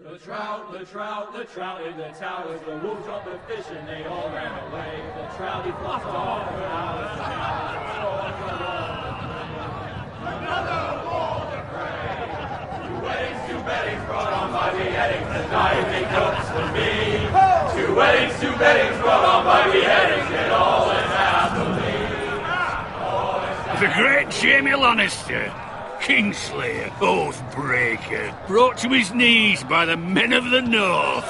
The trout in the towers, the wolves dropped the fish and they all ran away. The trout he flopped off for hours. Another war to pray. Two weddings brought on by beheadings, and I think notes for me. Two weddings brought on by beheadings, and all is happily. The great Jamie Lannister, Kingslayer, Oathbreaker, brought to his knees by the men of the North.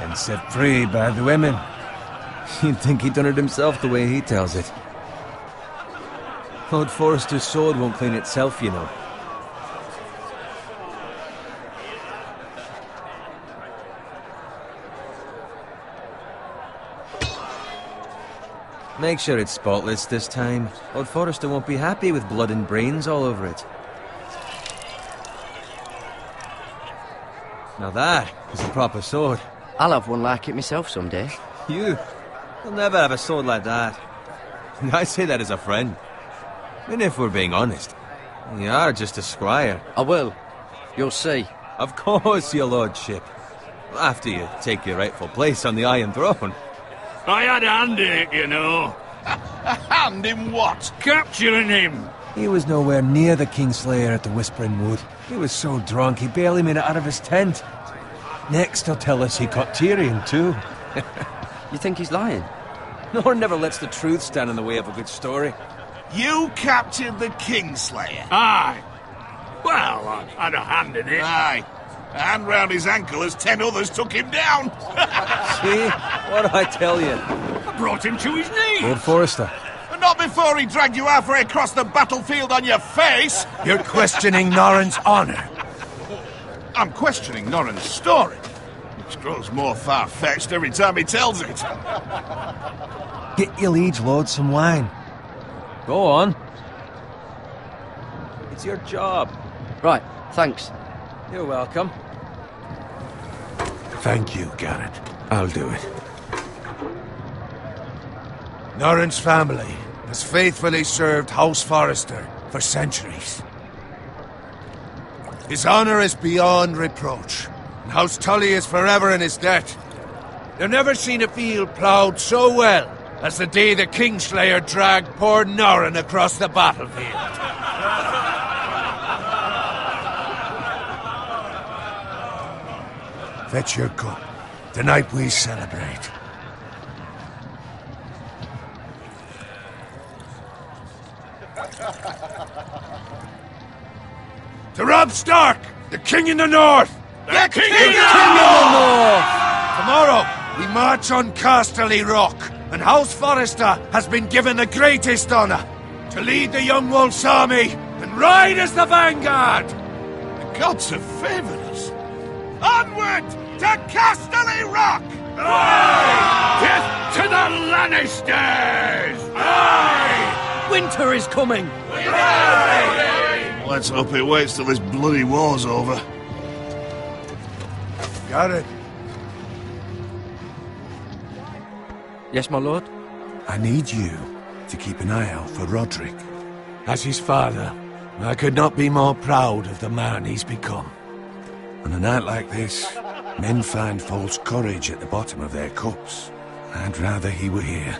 And set free by the women. You'd think he'd done it himself the way he tells it. Lord Forrester's sword won't clean itself, you know. Make sure it's spotless this time. Lord Forrester won't be happy with blood and brains all over it. Now that is a proper sword. I'll have one like it myself someday. You'll never have a sword like that. I say that as a friend. And if we're being honest, you are just a squire. I will. You'll see. Of course, your lordship. After you take your rightful place on the Iron Throne. I had a hand in it, you know. A hand in what? Capturing him. He was nowhere near the Kingslayer at the Whispering Wood. He was so drunk he barely made it out of his tent. Next he'll tell us he caught Tyrion too. You think he's lying? Norn never lets the truth stand in the way of a good story. You captured the Kingslayer? Aye. Well, I had a hand in it. Aye. A hand round his ankle as 10 others took him down. See? What did I tell you? I brought him to his knees. Lord Forrester. And not before he dragged you halfway across the battlefield on your face. You're questioning Norrin's honor. I'm questioning Norrin's story, which grows more far-fetched every time he tells it. Get your liege lord some wine. Go on. It's your job. Right, thanks. You're welcome. Thank you, Garrett. I'll do it. Norrin's family has faithfully served House Forrester for centuries. His honor is beyond reproach, and House Tully is forever in his debt. They've never seen a field ploughed so well as the day the Kingslayer dragged poor Norrin across the battlefield. Fetch your cup. Tonight we celebrate. To Robb Stark, the King in the North! The King in the North! Tomorrow, we march on Casterly Rock, and House Forrester has been given the greatest honor to lead the Young Wolf's army and ride as the vanguard! The gods have favored us. Onward to Casterly Rock! Aye! Death to the Lannisters! Aye! Winter is coming! Let's hope it waits till this bloody war's over. Got it. Yes, my lord? I need you to keep an eye out for Roderick. As his father, I could not be more proud of the man he's become. On a night like this, men find false courage at the bottom of their cups. I'd rather he were here.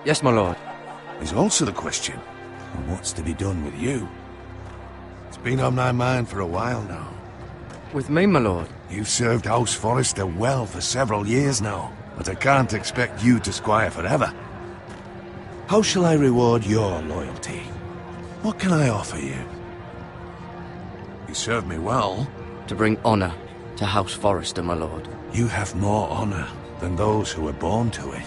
Yes, my lord. There's also the question of what's to be done with you. It's been on my mind for a while now. With me, my lord? You've served House Forrester well for several years now, but I can't expect you to squire forever. How shall I reward your loyalty? What can I offer you? You served me well. To bring honor to House Forrester, my lord. You have more honor than those who were born to it.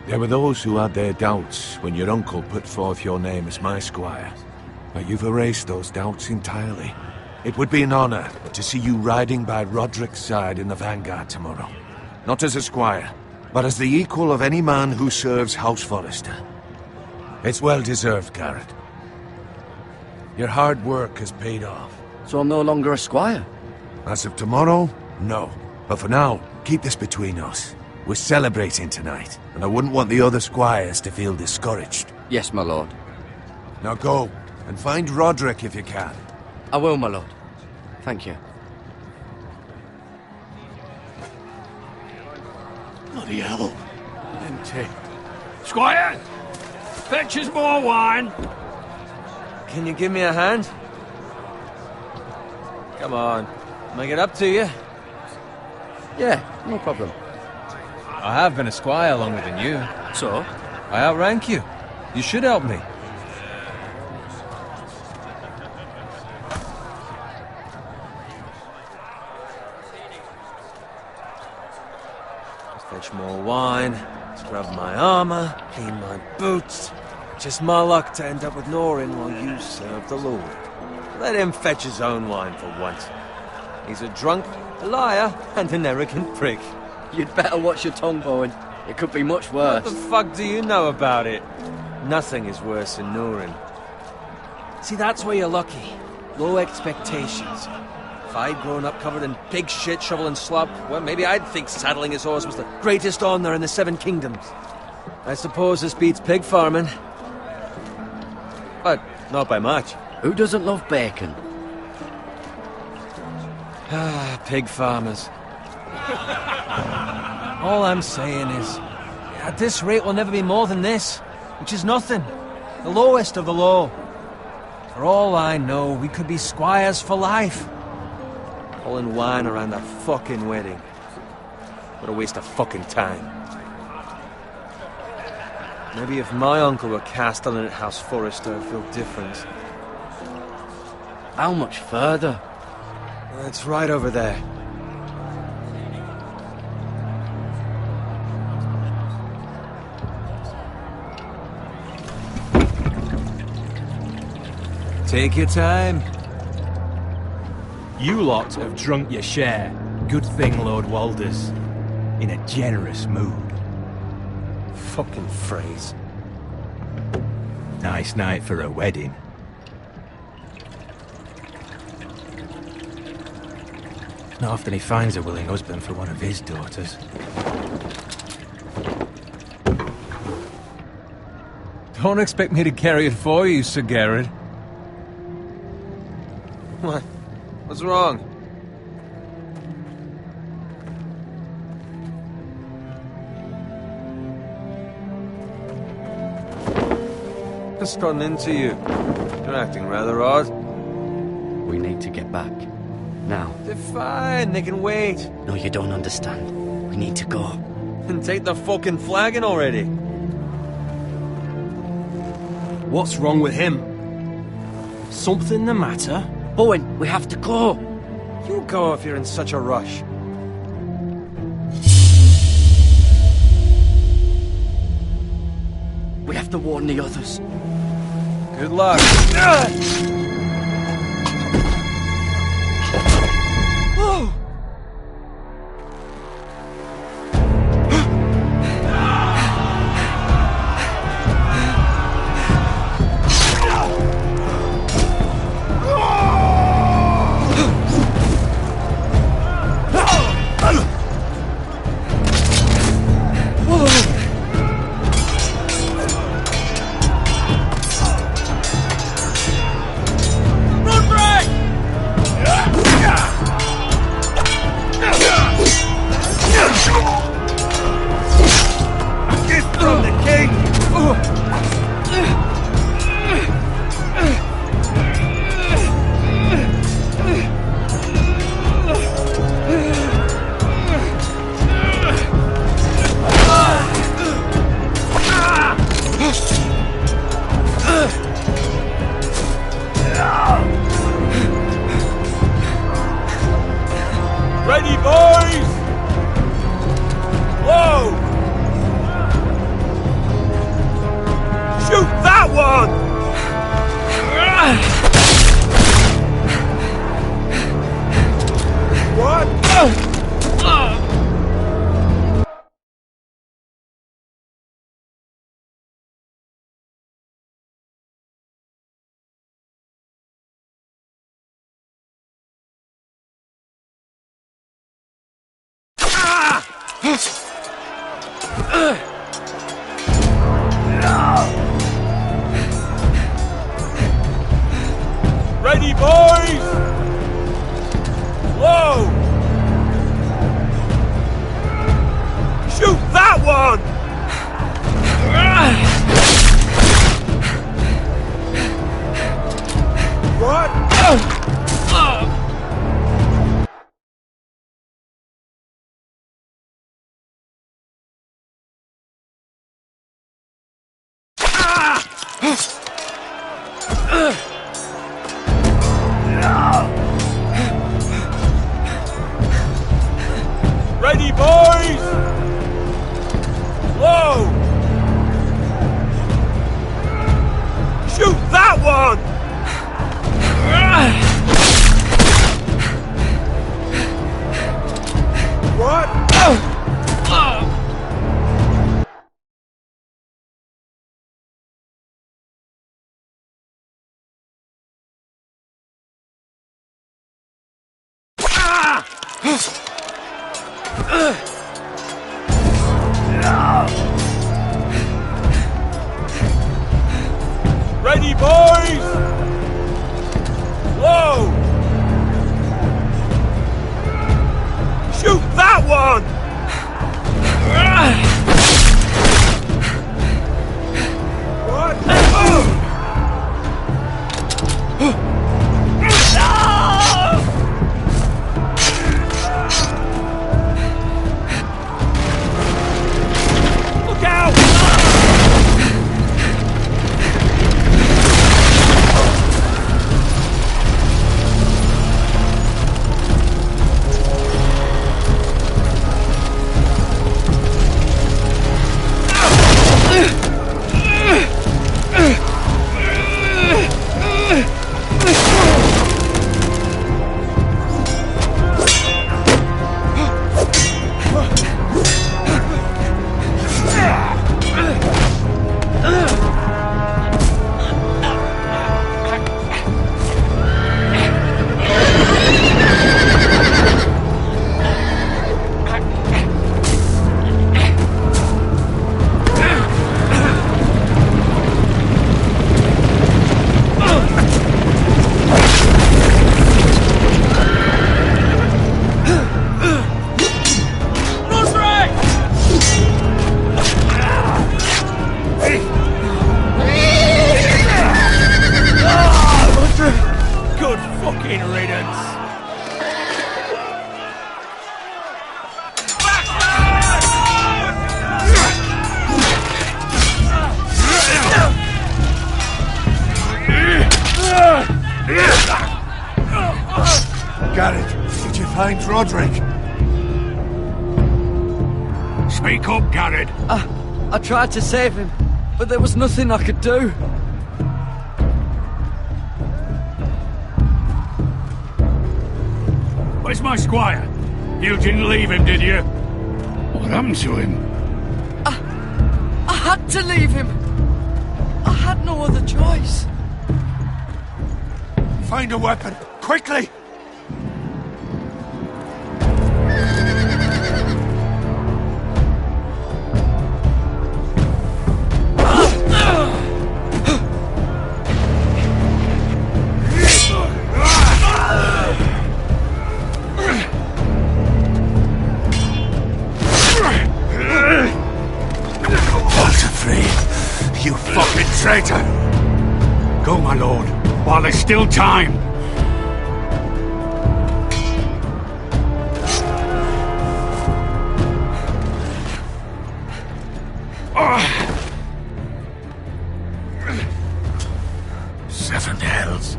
There were those who had their doubts when your uncle put forth your name as my squire. But you've erased those doubts entirely. It would be an honor to see you riding by Roderick's side in the vanguard tomorrow. Not as a squire, but as the equal of any man who serves House Forrester. It's well deserved, Garrett. Your hard work has paid off. So I'm no longer a squire? As of tomorrow, no. But for now, keep this between us. We're celebrating tonight, and I wouldn't want the other squires to feel discouraged. Yes, my lord. Now go, and find Roderick if you can. I will, my lord. Thank you. Bloody hell. Empty. Squire! Fetch us more wine. Can you give me a hand? Come on. Make it up to you. Yeah, no problem. I have been a squire longer than you. So? I outrank you. You should help me. Fetch more wine, scrub my armor, clean my boots. Just my luck to end up with Norin while you serve the Lord. Let him fetch his own wine for once. He's a drunk, a liar, and an arrogant prick. You'd better watch your tongue, Bowen. It could be much worse. What the fuck do you know about it? Nothing is worse than Norin. See, that's where you're lucky. Low expectations. If I'd grown up covered in pig shit, shovel and slop, well, maybe I'd think saddling his horse was the greatest honor in the Seven Kingdoms. I suppose this beats pig farming. But not by much. Who doesn't love bacon? Ah, pig farmers. All I'm saying is, at this rate we'll never be more than this, which is nothing. The lowest of the low. For all I know, we could be squires for life. Pulling wine around a fucking wedding. What a waste of fucking time. Maybe if my uncle were castellan at House Forrester, I'd feel different. How much further? It's right over there. Take your time. You lot have drunk your share. Good thing, Lord Walders. In a generous mood. Fucking phrase. Nice night for a wedding. Not often he finds a willing husband for one of his daughters. Don't expect me to carry it for you, Sir Garrett. What? What's wrong? Just gotten into you. You're acting rather odd. We need to get back. Now. They're fine, they can wait. No, you don't understand. We need to go. And take the fucking flagon already. What's wrong with him? Something the matter? Bowen, we have to go. You go if you're in such a rush. We have to warn the others. Good luck. Ready, boys! Whoa! Shoot that one! What? Ready, boys! Whoa! Shoot one! What? Ready, boys! Whoa! Shoot that one! What? Ready, boys! Whoa! Shoot that one! What? Look out! Good fucking riddance! Garrett, did you find Roderick? Speak up, Garrett. I tried to save him, but there was nothing I could do. Where's my squire? You didn't leave him, did you? What happened to him? I had to leave him. I had no other choice. Find a weapon, quickly! You fucking traitor! Go, my lord, while there's still time. Seven hells.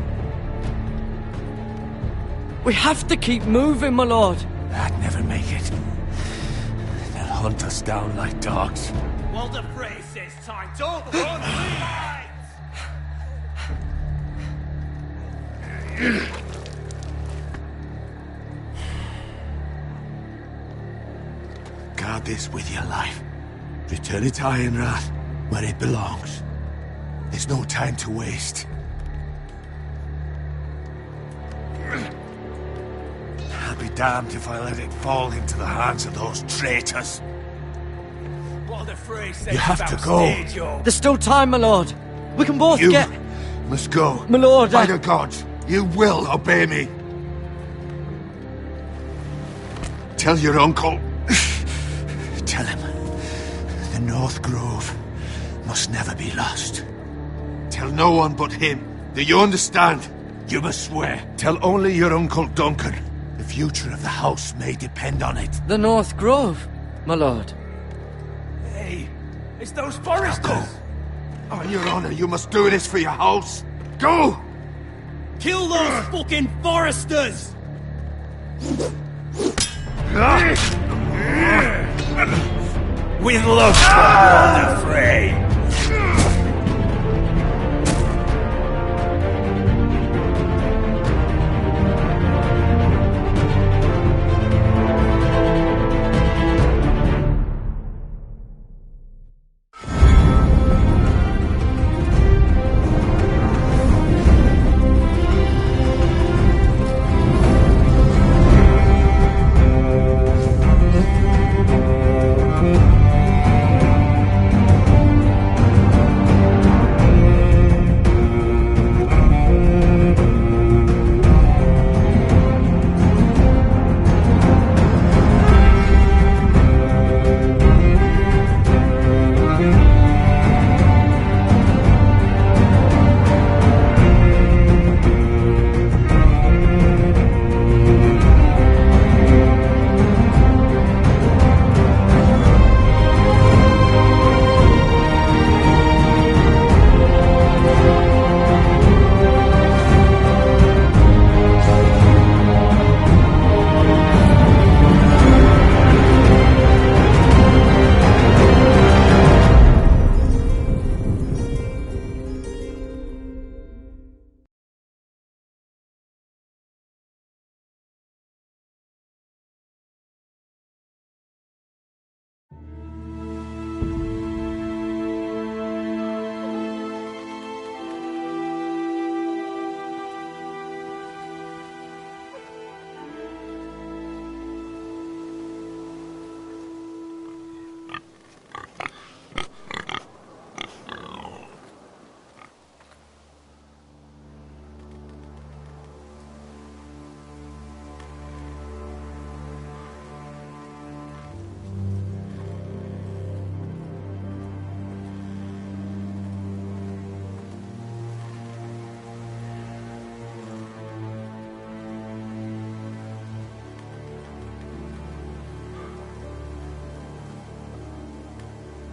We have to keep moving, my lord. I'd never make it. They'll hunt us down like dogs. Walder Frey says time. Don't run, Guard this with your life. Return it to Ironrath, where it belongs. There's no time to waste. I'll be damned if I let it fall into the hands of those traitors. Walder Frey says You have to go. There's still time, my lord. We can both You get... must go. My lord, By the gods, you will obey me. Tell your uncle. Tell him The North Grove must never be lost. Tell no one but him. Do you understand? You must swear. Tell only your Uncle Duncan. The future of the house may depend on it. The North Grove, my lord. Hey, it's those foresters! Go. On your honor, you must do this for your house. Go! Kill those fucking foresters! With love for the fray!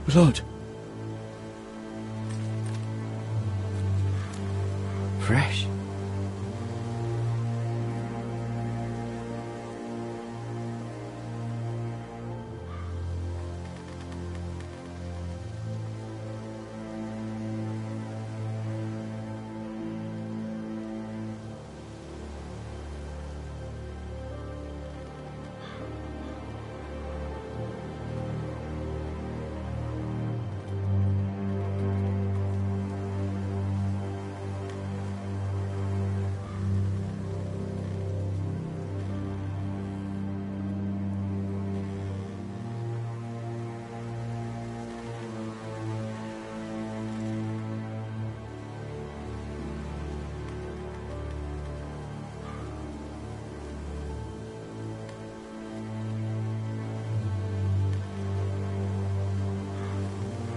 Blood. Fresh.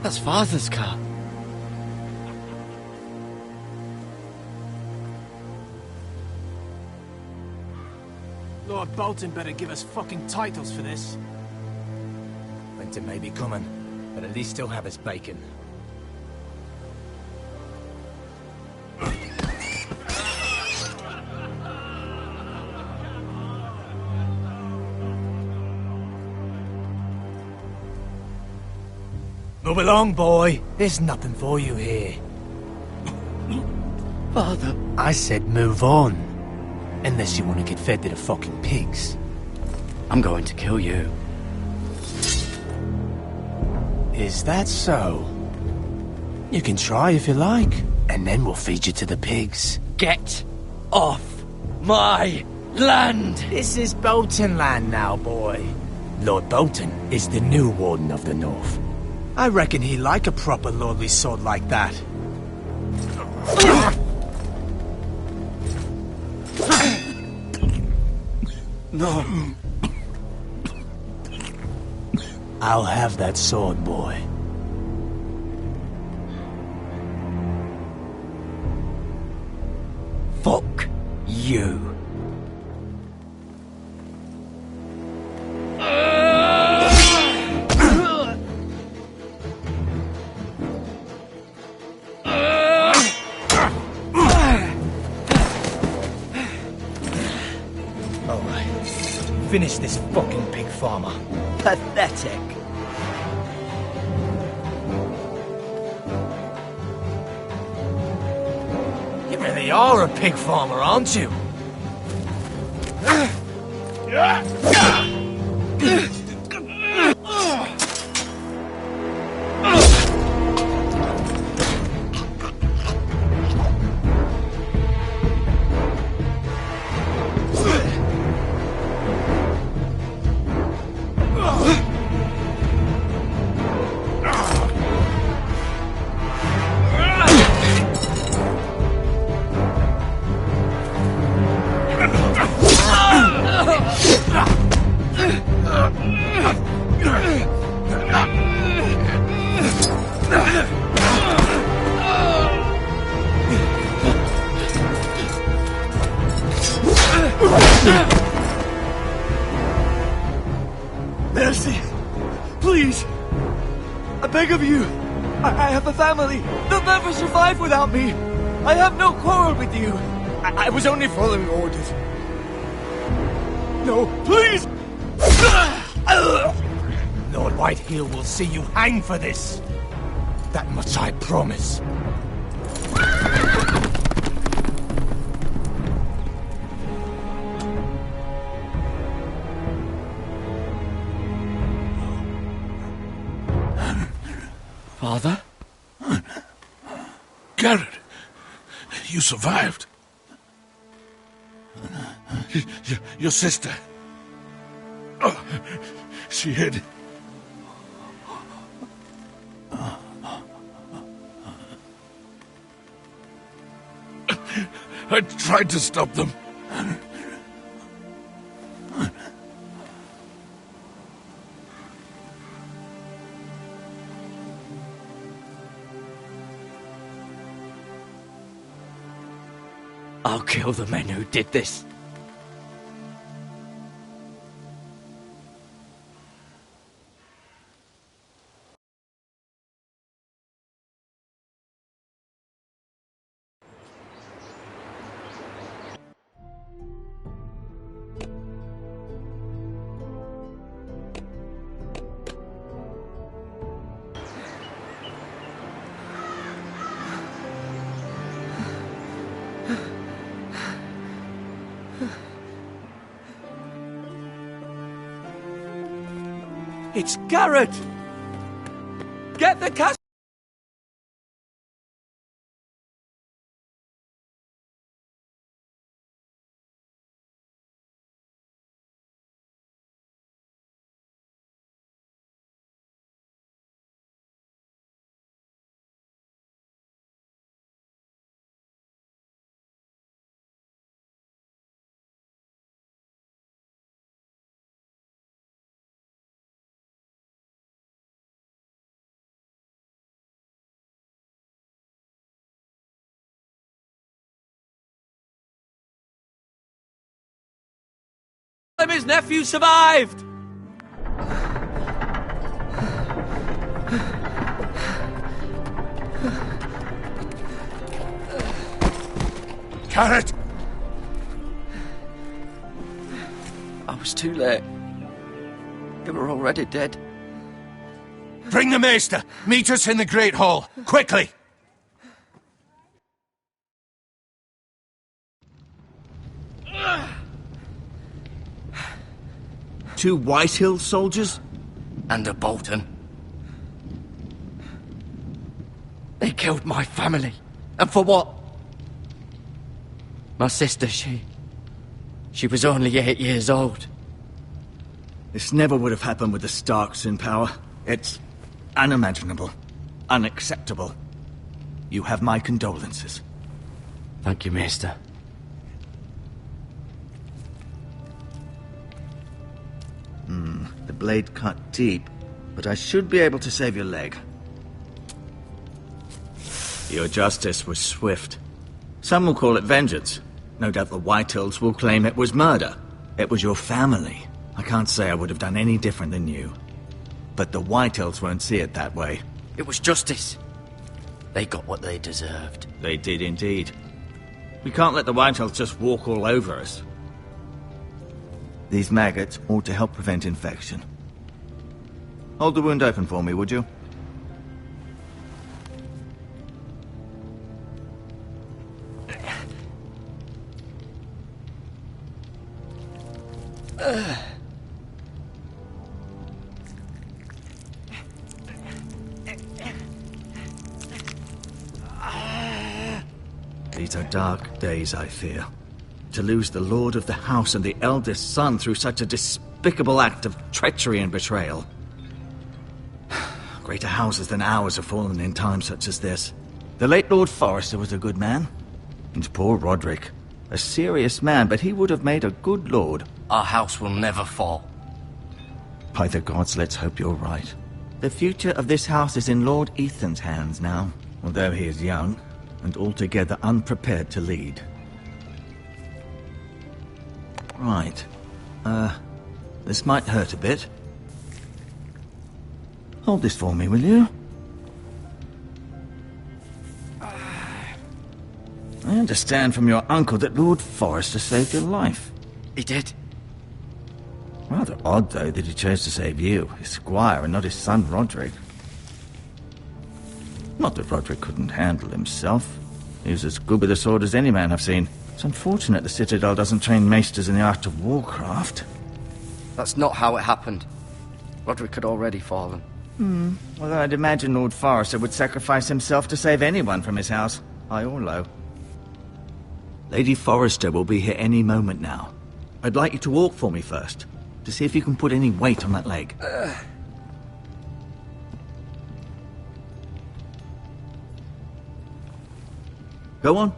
That's Father's car. Lord Bolton better give us fucking titles for this. Winter may be coming, but at least he'll have his bacon. Move along, boy. There's nothing for you here. Father. I said move on. Unless you want to get fed to the fucking pigs. I'm going to kill you. Is that so? You can try if you like, and then we'll feed you to the pigs. Get off my land! This is Bolton land now, boy. Lord Bolton is the new Warden of the North. I reckon he'd like a proper lordly sword like that. No. I'll have that sword, boy. you. Alright. Finish this fucking pig farmer. Pathetic. You really are a pig farmer, aren't you? Mercy! Please! I beg of you! I have a family! They'll never survive without me! I have no quarrel with you! I was only following orders. No, please! Lord Whitehill will see you hang for this. That much I promise. Father? Garrett, you survived. Your sister. Oh, she hid. I tried to stop them. I'll kill the men who did this. It's Garrett! Get the castle! His nephew survived! Garrett! I was too late. They were already dead. Bring the Maester! Meet us in the Great Hall! Quickly! Two Whitehill soldiers? And a Bolton. They killed my family. And for what? My sister, she was only 8 years old. This never would have happened with the Starks in power. It's unimaginable. Unacceptable. You have my condolences. Thank you, Maester. The blade cut deep, but I should be able to save your leg. Your justice was swift. Some will call it vengeance. No doubt the Whitehills will claim it was murder. It was your family. I can't say I would have done any different than you. But the Whitehills won't see it that way. It was justice. They got what they deserved. They did indeed. We can't let the Whitehills just walk all over us. These maggots ought to help prevent infection. Hold the wound open for me, would you? These are dark days, I fear. To lose the lord of the house and the eldest son through such a despicable act of treachery and betrayal. Greater houses than ours have fallen in times such as this. The late Lord Forrester was a good man. And poor Roderick. A serious man, but he would have made a good lord. Our house will never fall. By the gods, let's hope you're right. The future of this house is in Lord Ethan's hands now, although he is young and altogether unprepared to lead. Right. This might hurt a bit. Hold this for me, will you? I understand from your uncle that Lord Forrester saved your life. He did. Rather odd, though, that he chose to save you, his squire, and not his son Roderick. Not that Roderick couldn't handle himself. He was as good with a sword as any man I've seen. It's unfortunate the Citadel doesn't train maesters in the art of warcraft. That's not how it happened. Roderick had already fallen. Well, I'd imagine Lord Forrester would sacrifice himself to save anyone from his house, high or low. Lady Forrester will be here any moment now. I'd like you to walk for me first, to see if you can put any weight on that leg. Go on.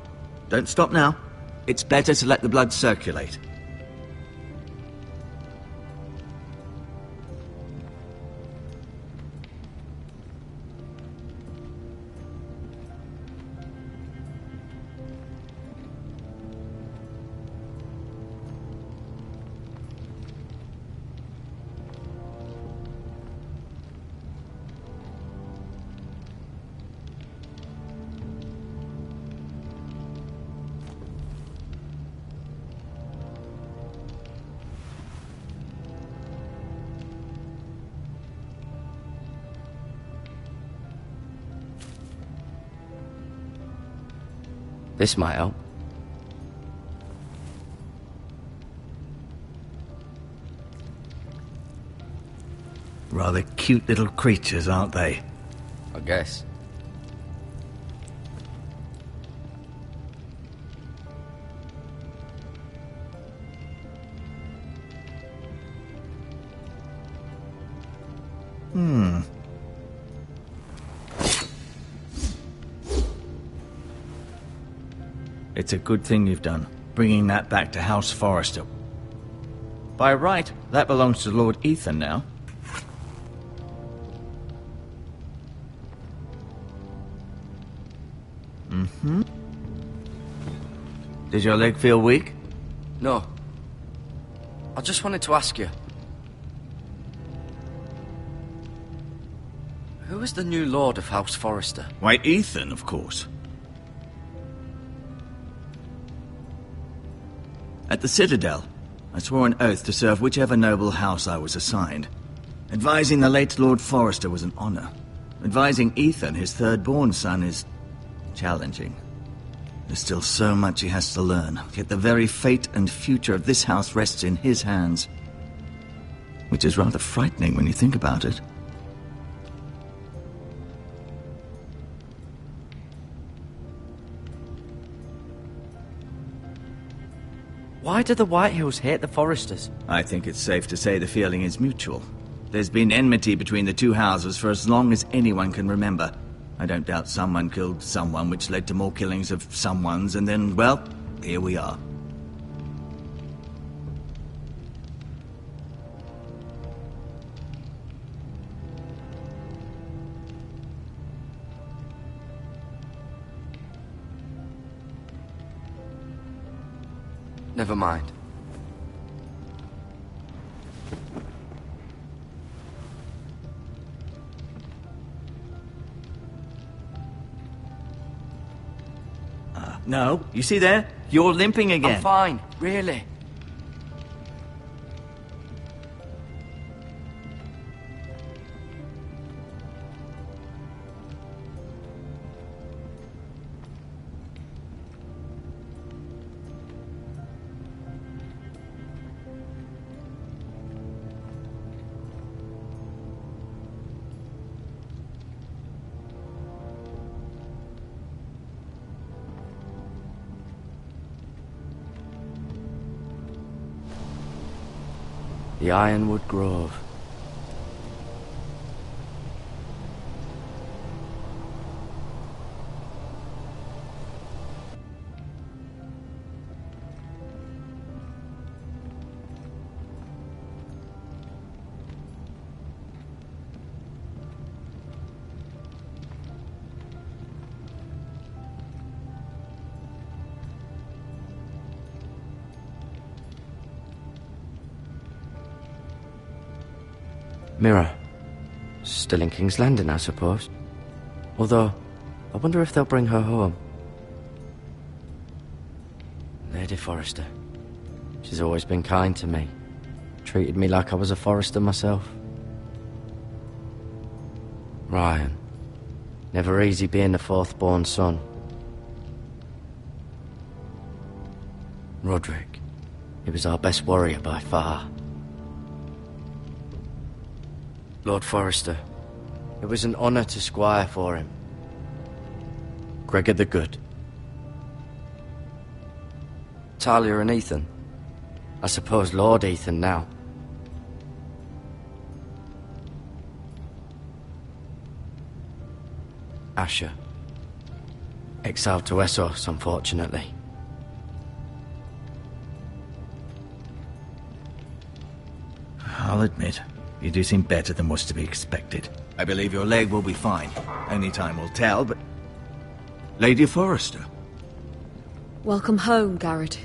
Don't stop now. It's better to let the blood circulate. This might help. Rather cute little creatures, aren't they? I guess. It's a good thing you've done, bringing that back to House Forrester. By right, that belongs to Lord Ethan now. Does your leg feel weak? No. I just wanted to ask you. Who is the new Lord of House Forrester? Why, Ethan, of course. At the Citadel, I swore an oath to serve whichever noble house I was assigned. Advising the late Lord Forrester was an honor. Advising Ethan, his third-born son, is challenging. There's still so much he has to learn, yet the very fate and future of this house rests in his hands. Which is rather frightening when you think about it. Why do the Whitehills hate the Forresters? I think it's safe to say the feeling is mutual. There's been enmity between the two houses for as long as anyone can remember. I don't doubt someone killed someone, which led to more killings of someones, and then, well, here we are. Never mind. No, you see there? You're limping again. I'm fine, really. The Ironwood Grove. Mira. Still in King's Landing, I suppose. Although, I wonder if they'll bring her home. Lady Forrester. She's always been kind to me. Treated me like I was a Forrester myself. Ryan. Never easy being the fourth-born son. Roderick. He was our best warrior by far. Lord Forrester. It was an honor to squire for him. Gregor the Good. Talia and Ethan. I suppose Lord Ethan now. Asher. Exiled to Essos, unfortunately. I'll admit, you do seem better than was to be expected. I believe your leg will be fine. Only time will tell, but... Lady Forrester. Welcome home, Garrett.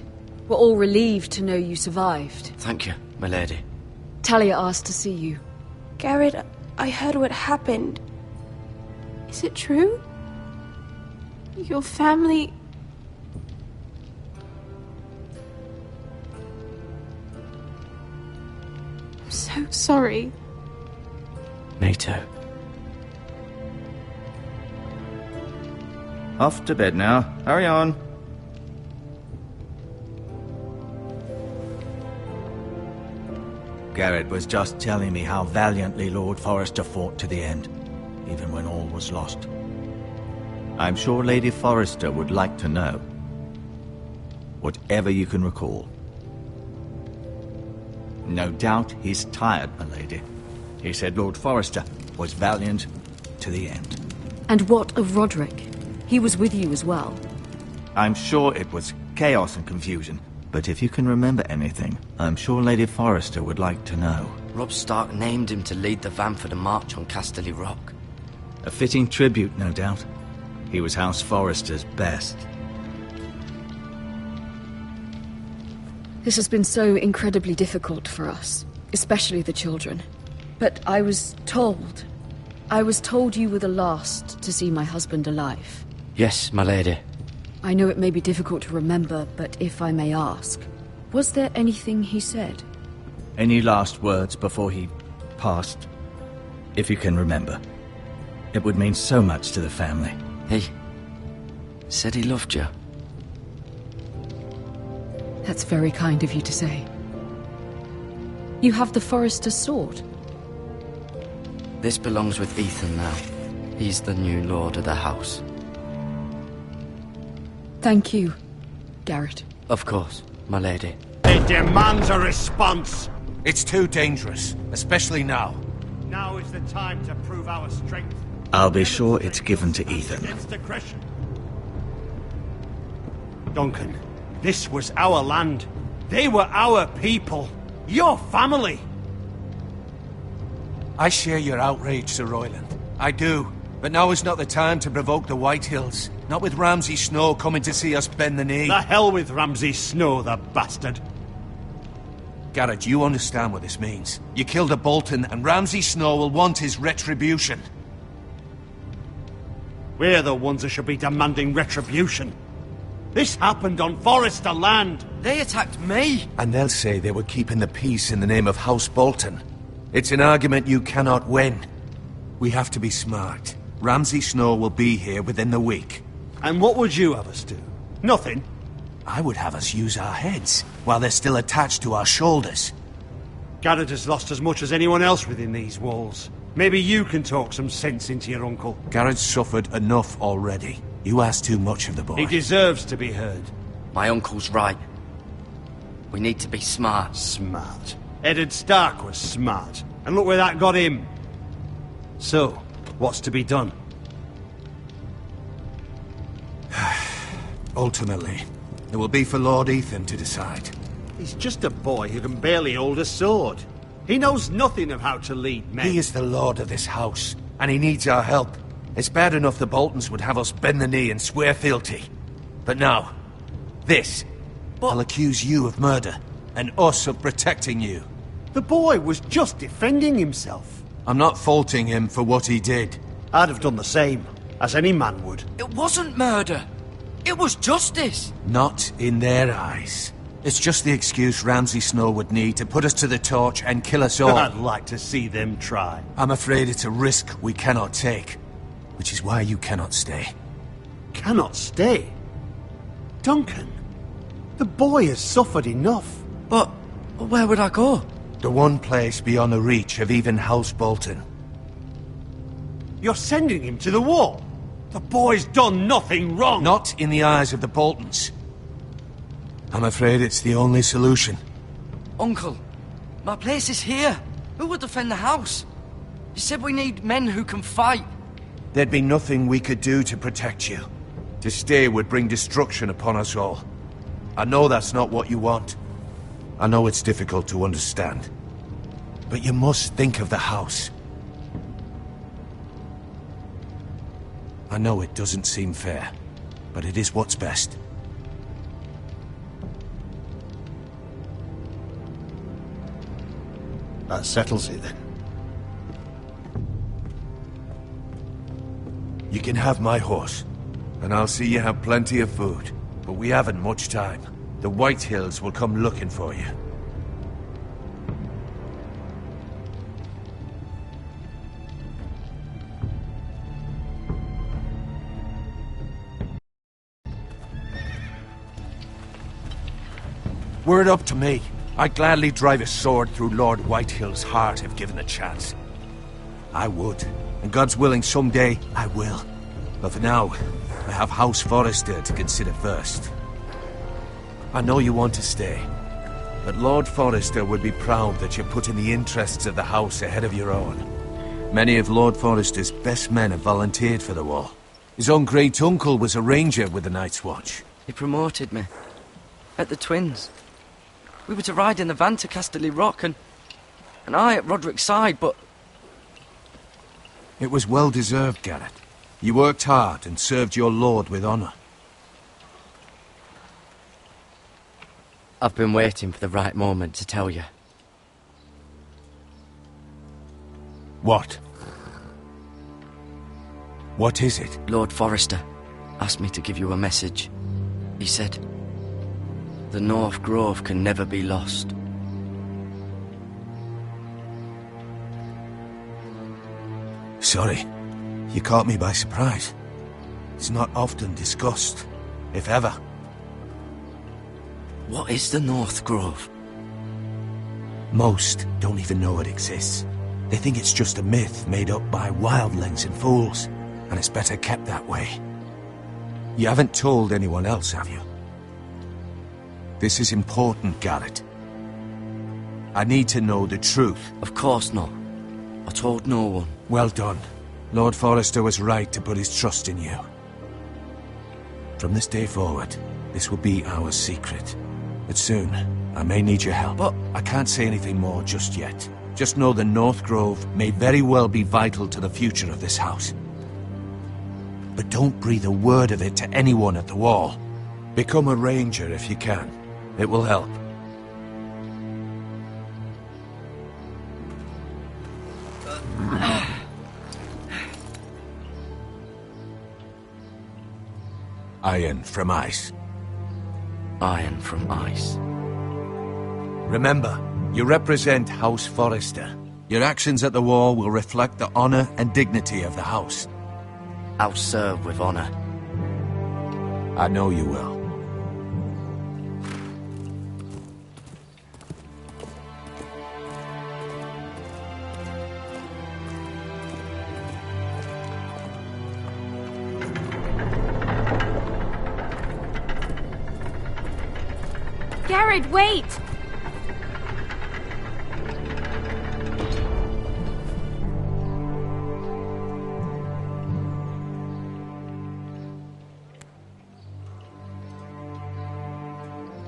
We're all relieved to know you survived. Thank you, my lady. Talia asked to see you. Garrett, I heard what happened. Is it true? Your family... I'm so sorry. Me too. Off to bed now. Hurry on. Garrett was just telling me how valiantly Lord Forrester fought to the end, even when all was lost. I'm sure Lady Forrester would like to know. Whatever you can recall. No doubt he's tired, my lady. He said Lord Forrester was valiant to the end. And what of Roderick? He was with you as well. I'm sure it was chaos and confusion, but if you can remember anything, I'm sure Lady Forrester would like to know. Robb Stark named him to lead the van for the march on Casterly Rock. A fitting tribute, no doubt. He was House Forrester's best. This has been so incredibly difficult for us, especially the children. But I was told you were the last to see my husband alive. Yes, my lady. I know it may be difficult to remember, but if I may ask, was there anything he said? Any last words before he passed? If you can remember. It would mean so much to the family. He said he loved you. That's very kind of you to say. You have the Forrester's sword. This belongs with Ethan now. He's the new lord of the house. Thank you, Garrett. Of course, my lady. It demands a response. It's too dangerous, especially now. Now is the time to prove our strength. I'll be sure it's given to Ethan. Duncan, this was our land. They were our people. Your family. I share your outrage, Sir Royland. I do. But now is not the time to provoke the Whitehills. Not with Ramsay Snow coming to see us bend the knee. The hell with Ramsay Snow, the bastard. Garrett, you understand what this means. You killed a Bolton, and Ramsay Snow will want his retribution. We're the ones that should be demanding retribution. This happened on Forrester land. They attacked me. And they'll say they were keeping the peace in the name of House Bolton. It's an argument you cannot win. We have to be smart. Ramsay Snow will be here within the week. And what would you have us do? Nothing. I would have us use our heads, while they're still attached to our shoulders. Garrett has lost as much as anyone else within these walls. Maybe you can talk some sense into your uncle. Garrett's suffered enough already. You ask too much of the boy. He deserves to be heard. My uncle's right. We need to be smart. Smart. Eddard Stark was smart. And look where that got him. So, what's to be done? Ultimately, it will be for Lord Ethan to decide. He's just a boy who can barely hold a sword. He knows nothing of how to lead men. He is the lord of this house, and he needs our help. It's bad enough the Boltons would have us bend the knee and swear fealty. But now, this. I'll accuse you of murder, and us of protecting you. The boy was just defending himself. I'm not faulting him for what he did. I'd have done the same, as any man would. It wasn't murder. It was justice. Not in their eyes. It's just the excuse Ramsay Snow would need to put us to the torch and kill us all. I'd like to see them try. I'm afraid it's a risk we cannot take, which is why you cannot stay. Cannot stay? Duncan, the boy has suffered enough. But where would I go? The one place beyond the reach of even House Bolton. You're sending him to the wall? The boy's done nothing wrong. Not in the eyes of the Boltons. I'm afraid it's the only solution. Uncle, my place is here. Who would defend the house? You said we need men who can fight. There'd be nothing we could do to protect you. To stay would bring destruction upon us all. I know that's not what you want. I know it's difficult to understand. But you must think of the house. I know it doesn't seem fair, but it is what's best. That settles it, then. You can have my horse, and I'll see you have plenty of food. But we haven't much time. The Whitehills will come looking for you. Were it up to me, I'd gladly drive a sword through Lord Whitehill's heart if given the chance. I would, and God's willing someday I will. But for now, I have House Forrester to consider first. I know you want to stay, but Lord Forrester would be proud that you're putting the interests of the house ahead of your own. Many of Lord Forrester's best men have volunteered for the war. His own great-uncle was a ranger with the Night's Watch. He promoted me. At the Twins. We were to ride in the van to Casterly Rock, and I at Roderick's side, but... It was well-deserved, Garrett. You worked hard and served your lord with honor. I've been waiting for the right moment to tell you. What? What is it? Lord Forrester asked me to give you a message. He said, the North Grove can never be lost. Sorry. You caught me by surprise. It's not often discussed, if ever. What is the North Grove? Most don't even know it exists. They think it's just a myth made up by wildlings and fools, and it's better kept that way. You haven't told anyone else, have you? This is important, Garrett. I need to know the truth. Of course not. I told no one. Well done. Lord Forrester was right to put his trust in you. From this day forward, this will be our secret. But soon, I may need your help. But I can't say anything more just yet. Just know the North Grove may very well be vital to the future of this house. but don't breathe a word of it to anyone at the wall. Become a ranger if you can. It will help. Iron from ice. Iron from ice. Remember, you represent House Forrester. Your actions at the war will reflect the honor and dignity of the house. I'll serve with honor. I know you will. Garrett, wait!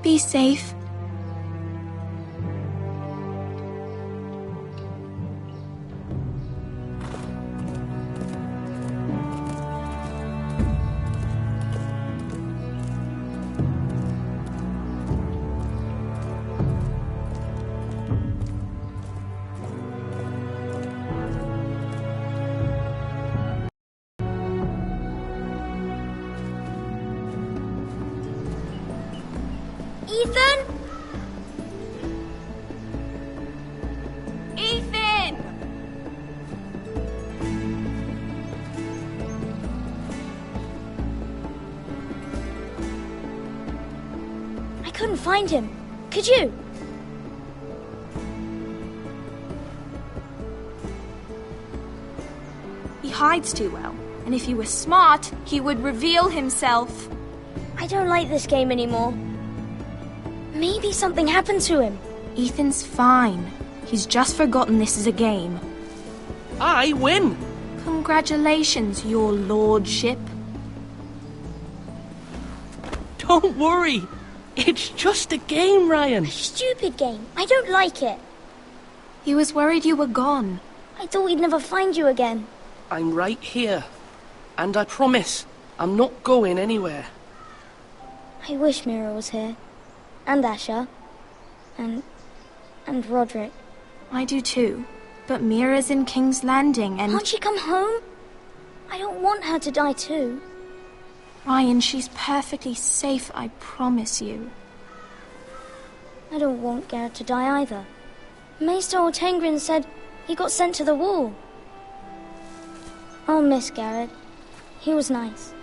Be safe. Ethan? Ethan! I couldn't find him. Could you? He hides too well, and if he were smart, he would reveal himself. I don't like this game anymore. Maybe something happened to him. Ethan's fine. He's just forgotten this is a game. I win! Congratulations, your lordship. Don't worry. It's just a game, Ryan. Stupid game. I don't like it. He was worried you were gone. I thought we'd never find you again. I'm right here. And I promise, I'm not going anywhere. I wish Mira was here. And Asher. And Roderick. I do too. But Mira's in King's Landing and... Can't she come home? I don't want her to die too. Ryan, she's perfectly safe, I promise you. I don't want Garrett to die either. Maester Ortengrin said he got sent to the wall. I'll miss Garrett. He was nice.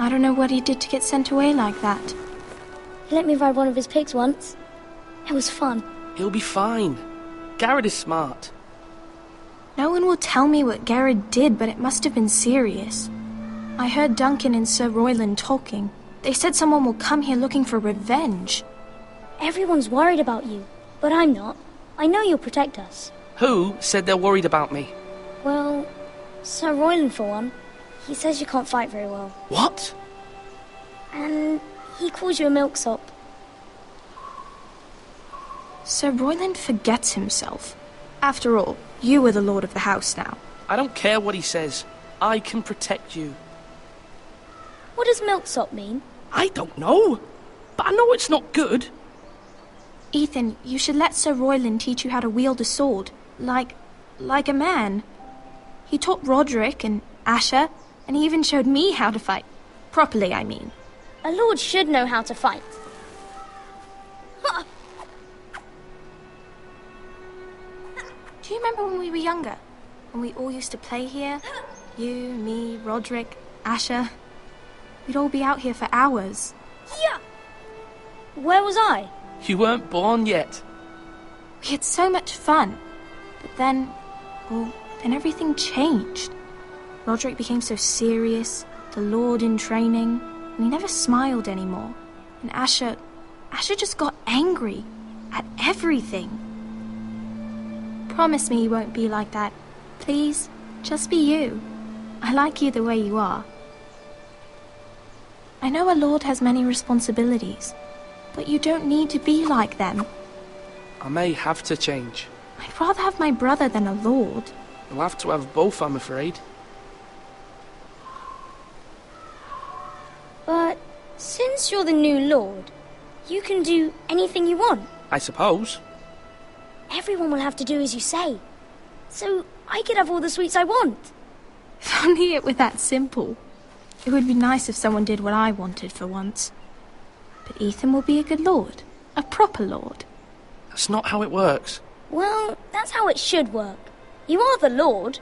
I don't know what he did to get sent away like that. He let me ride one of his pigs once. It was fun. He'll be fine. Garrett is smart. No one will tell me what Garrett did, but it must have been serious. I heard Duncan and Sir Royland talking. They said someone will come here looking for revenge. Everyone's worried about you, but I'm not. I know you'll protect us. Who said they're worried about me? Well, Sir Royland for one. He says you can't fight very well. What? And he calls you a milksop. Sir Royland forgets himself. After all, you are the lord of the house now. I don't care what he says. I can protect you. What does milksop mean? I don't know. But I know it's not good. Ethan, you should let Sir Royland teach you how to wield a sword. Like a man. He taught Roderick and Asher, and he even showed me how to fight. Properly, I mean. A lord should know how to fight. Do you remember when we were younger? When we all used to play here? You, me, Roderick, Asher. We'd all be out here for hours. Yeah! Where was I? You weren't born yet. We had so much fun. But then everything changed. Roderick became so serious, the lord in training, and he never smiled anymore. And Asher just got angry at everything. Promise me you won't be like that. Please, just be you. I like you the way you are. I know a lord has many responsibilities, but you don't need to be like them. I may have to change. I'd rather have my brother than a lord. You'll have to have both, I'm afraid. Since you're the new lord, you can do anything you want. I suppose. Everyone will have to do as you say. So I could have all the sweets I want. If only it were that simple. It would be nice if someone did what I wanted for once. But Ethan will be a good lord. A proper lord. That's not how it works. Well, that's how it should work. You are the lord.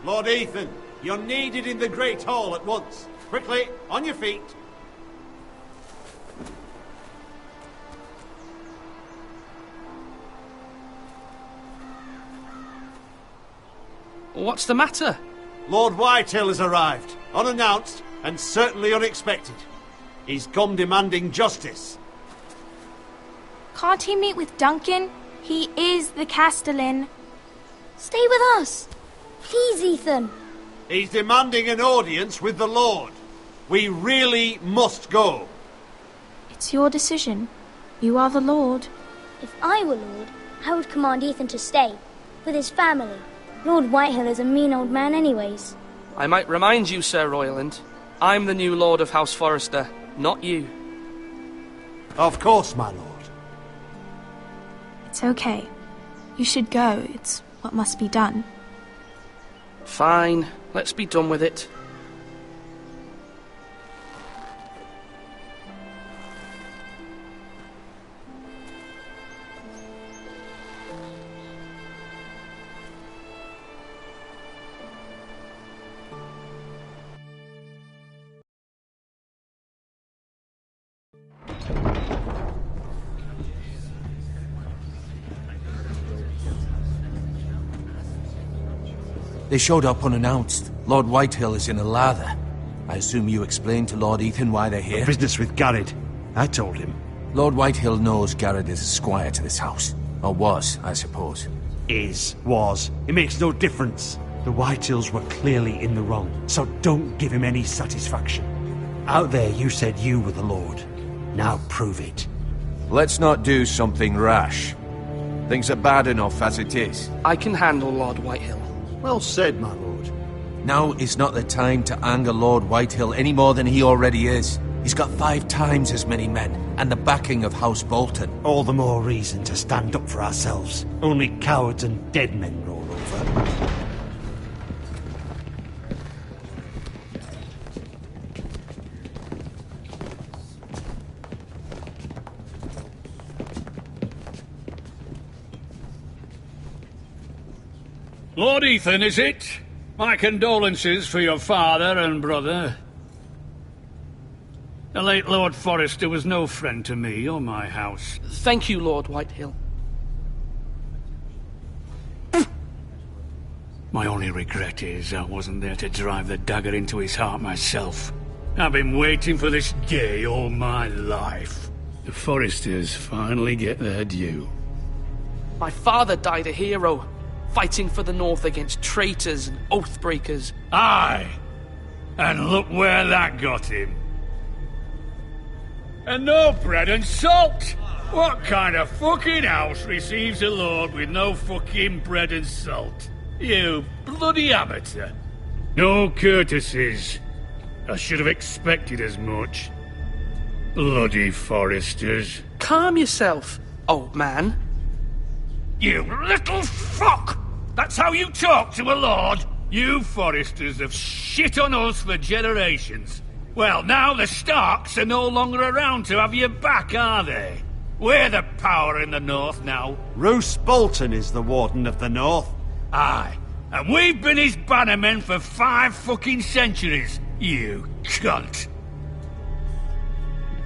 Lord Ethan, you're needed in the Great Hall at once. Quickly, on your feet. What's the matter? Lord Whitehill has arrived, unannounced and certainly unexpected. He's come demanding justice. Can't he meet with Duncan? He is the Castellan. Stay with us. Please, Ethan. He's demanding an audience with the Lord. We really must go. It's your decision. You are the Lord. If I were Lord, I would command Ethan to stay, with his family. Lord Whitehill is a mean old man anyways. I might remind you, Sir Royland, I'm the new Lord of House Forrester, not you. Of course, my lord. It's okay. You should go. It's what must be done. Fine, let's be done with it. They showed up unannounced. Lord Whitehill is in a lather. I assume you explained to Lord Ethan why they're here? Business with Garrett. I told him. Lord Whitehill knows Garrett is a squire to this house. Or was, I suppose. Was. It makes no difference. The Whitehills were clearly in the wrong, so don't give him any satisfaction. Out there you said you were the Lord. Now prove it. Let's not do something rash. Things are bad enough as it is. I can handle Lord Whitehill. Well said, my lord. Now is not the time to anger Lord Whitehill any more than he already is. He's got 5 times as many men, and the backing of House Bolton. All the more reason to stand up for ourselves. Only cowards and dead men roll over. Lord Ethan, is it? My condolences for your father and brother. The late Lord Forrester was no friend to me or my house. Thank you, Lord Whitehill. My only regret is I wasn't there to drive the dagger into his heart myself. I've been waiting for this day all my life. The Forresters finally get their due. My father died a hero, fighting for the North against traitors and oath-breakers. Aye! And look where that got him. And no bread and salt! What kind of fucking house receives a lord with no fucking bread and salt? You bloody amateur. No courtesies. I should have expected as much. Bloody Forresters. Calm yourself, old man. You little fuck! That's how you talk to a lord? You Forresters have shit on us for generations. Well, now the Starks are no longer around to have your back, are they? We're the power in the North now. Roose Bolton is the Warden of the North. Aye, and we've been his bannermen for 5 fucking centuries, you cunt.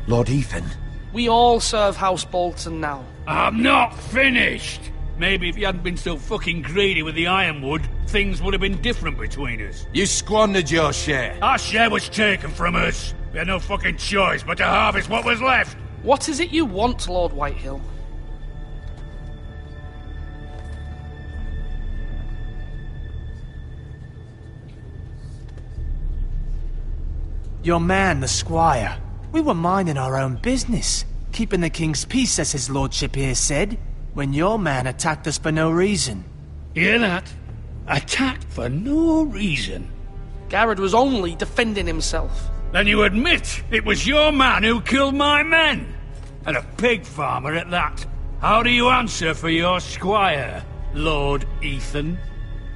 Lord Ethan. We all serve House Bolton now. I'm not finished! Maybe if you hadn't been so fucking greedy with the ironwood, things would have been different between us. You squandered your share. Our share was taken from us. We had no fucking choice but to harvest what was left. What is it you want, Lord Whitehill? Your man, the squire. We were minding our own business, keeping the king's peace, as his lordship here said, when your man attacked us for no reason. Hear that? Attacked for no reason. Garrod was only defending himself. Then you admit it was your man who killed my men? And a pig farmer at that. How do you answer for your squire, Lord Ethan?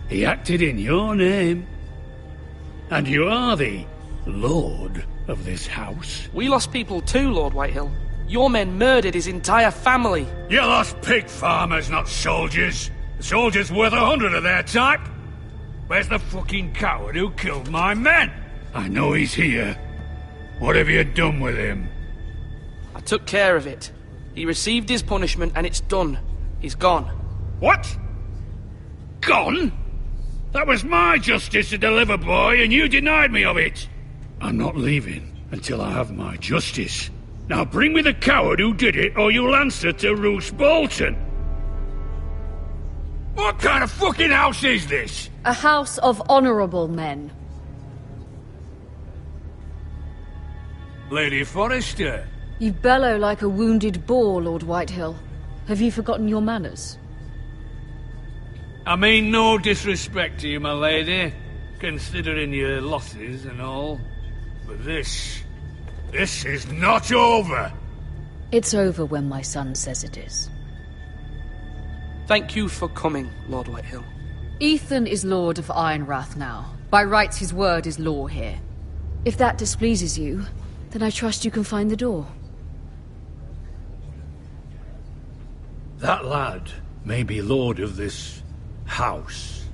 He acted in your name. And you are the lord of this house. We lost people too, Lord Whitehill. Your men murdered his entire family. You lost pig farmers, not soldiers. The soldiers worth 100 of their type. Where's the fucking coward who killed my men? I know he's here. What have you done with him? I took care of it. He received his punishment and it's done. He's gone. What? Gone? That was my justice to deliver, boy, and you denied me of it. I'm not leaving until I have my justice. Now bring me the coward who did it, or you'll answer to Roose Bolton. What kind of fucking house is this? A house of honorable men. Lady Forrester. You bellow like a wounded boar, Lord Whitehill. Have you forgotten your manners? I mean no disrespect to you, my lady, considering your losses and all. But this is not over. It's over when my son says it is. Thank you for coming, Lord Whitehill. Ethan is Lord of Ironrath now. By rights, his word is law here. If that displeases you, then I trust you can find the door. That lad may be lord of this house,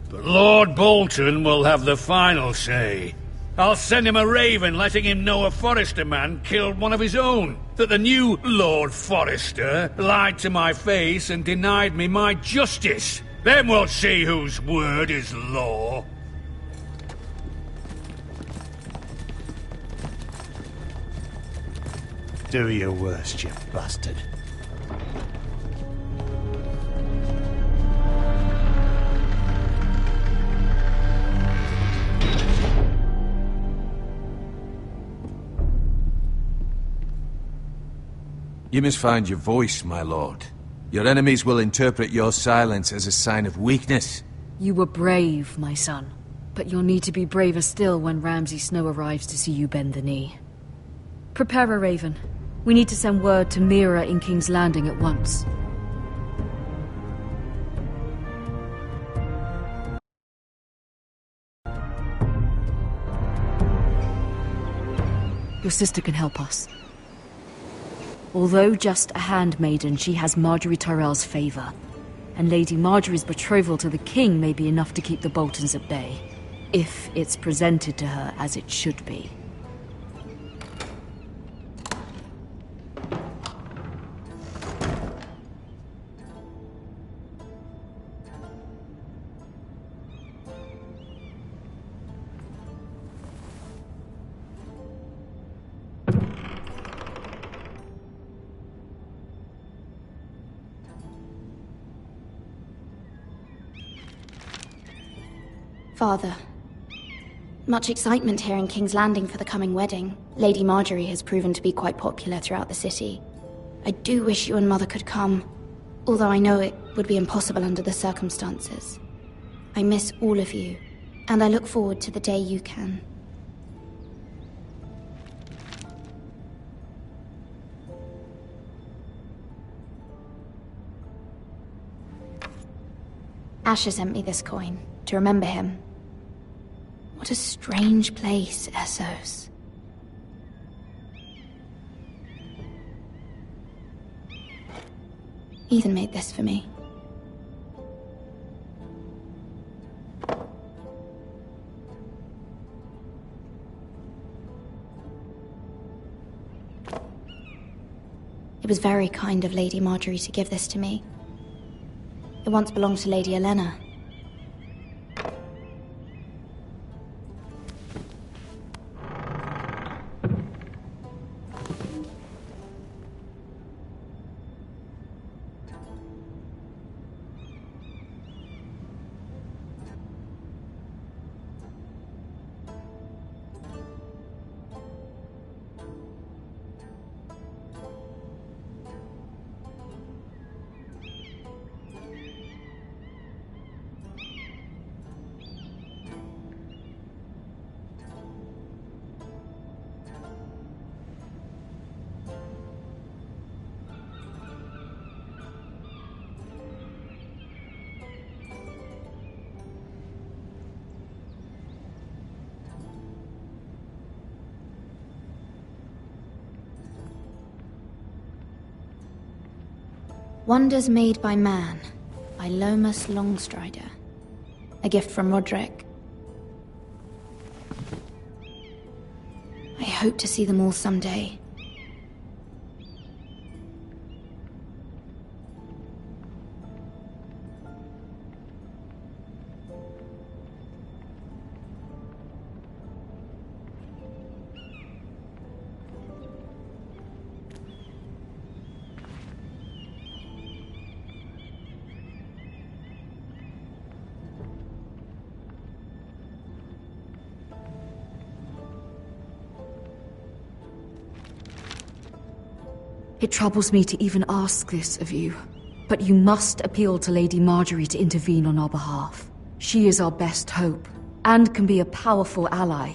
but Lord Bolton will have the final say. I'll send him a raven letting him know a Forrester man killed one of his own, that the new Lord Forrester lied to my face and denied me my justice. Then we'll see whose word is law. Do your worst, you bastard. You must find your voice, my lord. Your enemies will interpret your silence as a sign of weakness. You were brave, my son. But you'll need to be braver still when Ramsay Snow arrives to see you bend the knee. Prepare a raven. We need to send word to Mira in King's Landing at once. Your sister can help us. Although just a handmaiden, she has Marjorie Tyrell's favor. And Lady Marjorie's betrothal to the king may be enough to keep the Boltons at bay. If it's presented to her as it should be. Father. Much excitement here in King's Landing for the coming wedding. Lady Marjorie has proven to be quite popular throughout the city. I do wish you and Mother could come, although I know it would be impossible under the circumstances. I miss all of you, and I look forward to the day you can. Asher sent me this coin, to remember him. What a strange place, Essos. Ethan made this for me. It was very kind of Lady Marjorie to give this to me. It once belonged to Lady Elena. Wonders Made by Man, by Lomas Longstrider. A gift from Roderick. I hope to see them all someday. It troubles me to even ask this of you, but you must appeal to Lady Marjorie to intervene on our behalf. She is our best hope, and can be a powerful ally,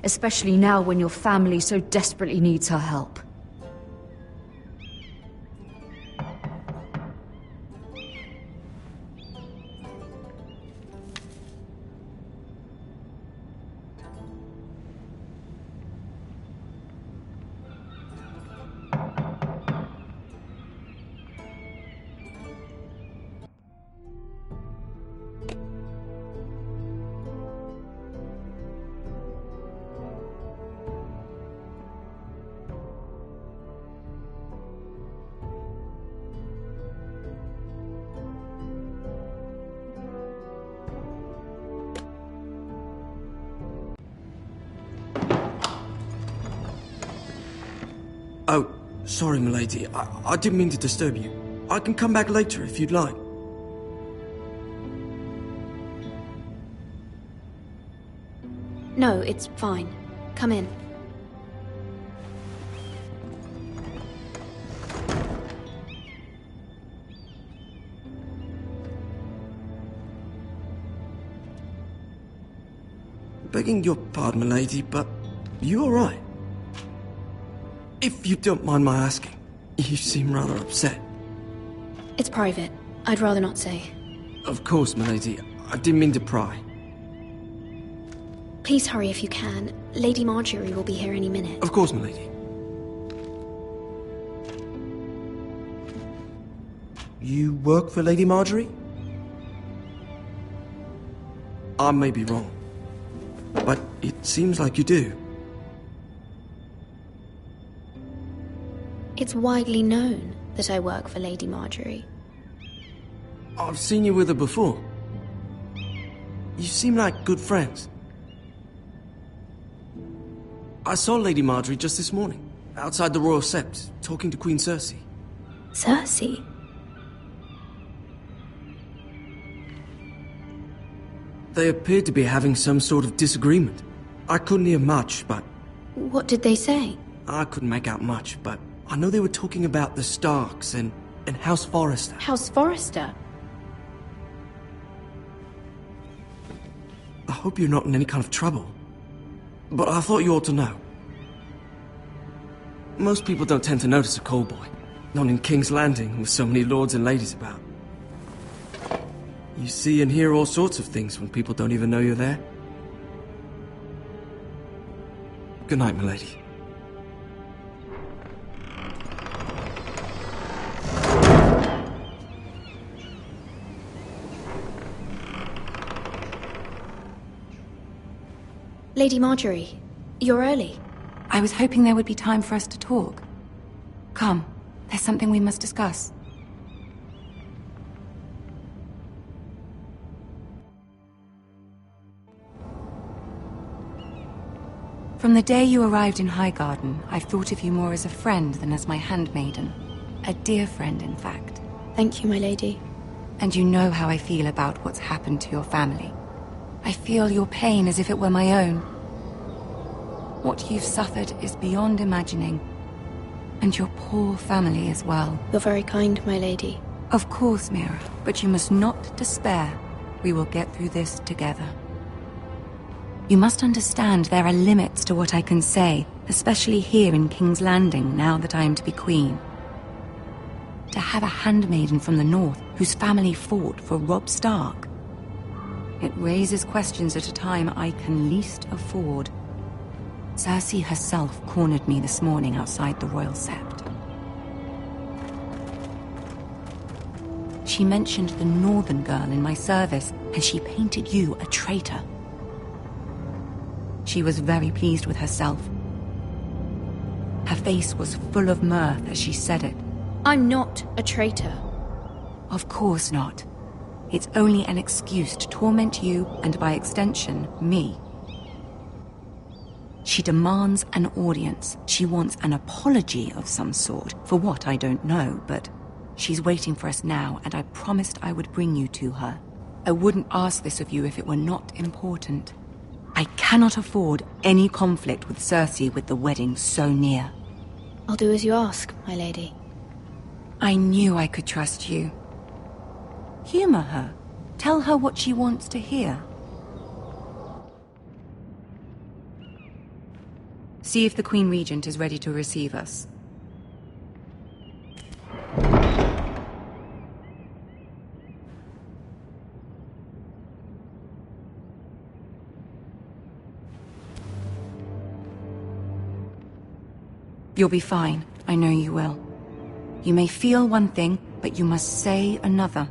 especially now when your family so desperately needs her help. Oh, sorry, milady. I didn't mean to disturb you. I can come back later if you'd like. No, it's fine. Come in. Begging your pardon, milady, but you alright? If you don't mind my asking, you seem rather upset. It's private. I'd rather not say. Of course, milady. I didn't mean to pry. Please hurry if you can. Lady Marjorie will be here any minute. Of course, milady. You work for Lady Marjorie? I may be wrong, but it seems like you do. It's widely known that I work for Lady Marjorie. I've seen you with her before. You seem like good friends. I saw Lady Marjorie just this morning, outside the Royal Sept, talking to Queen Cersei. Cersei? They appeared to be having some sort of disagreement. I couldn't hear much, but... What did they say? I couldn't make out much, but I know they were talking about the Starks and House Forrester. House Forrester? I hope you're not in any kind of trouble. But I thought you ought to know. Most people don't tend to notice a call boy. Not in King's Landing, with so many lords and ladies about. You see and hear all sorts of things when people don't even know you're there. Good night, milady. Lady Marjorie, you're early. I was hoping there would be time for us to talk. Come, there's something we must discuss. From the day you arrived in Highgarden, I've thought of you more as a friend than as my handmaiden. A dear friend, in fact. Thank you, my lady. And you know how I feel about what's happened to your family. I feel your pain as if it were my own. What you've suffered is beyond imagining. And your poor family as well. You're very kind, my lady. Of course, Mira, but you must not despair. We will get through this together. You must understand there are limits to what I can say, especially here in King's Landing, now that I am to be queen. To have a handmaiden from the north whose family fought for Robb Stark. It raises questions at a time I can least afford. Cersei herself cornered me this morning outside the Royal Sept. She mentioned the northern girl in my service, and she painted you a traitor. She was very pleased with herself. Her face was full of mirth as she said it. I'm not a traitor. Of course not. It's only an excuse to torment you, and by extension, me. She demands an audience. She wants an apology of some sort, for what I don't know, but she's waiting for us now, and I promised I would bring you to her. I wouldn't ask this of you if it were not important. I cannot afford any conflict with Cersei with the wedding so near. I'll do as you ask, my lady. I knew I could trust you. Humor her. Tell her what she wants to hear. See if the Queen Regent is ready to receive us. You'll be fine. I know you will. You may feel one thing, but you must say another.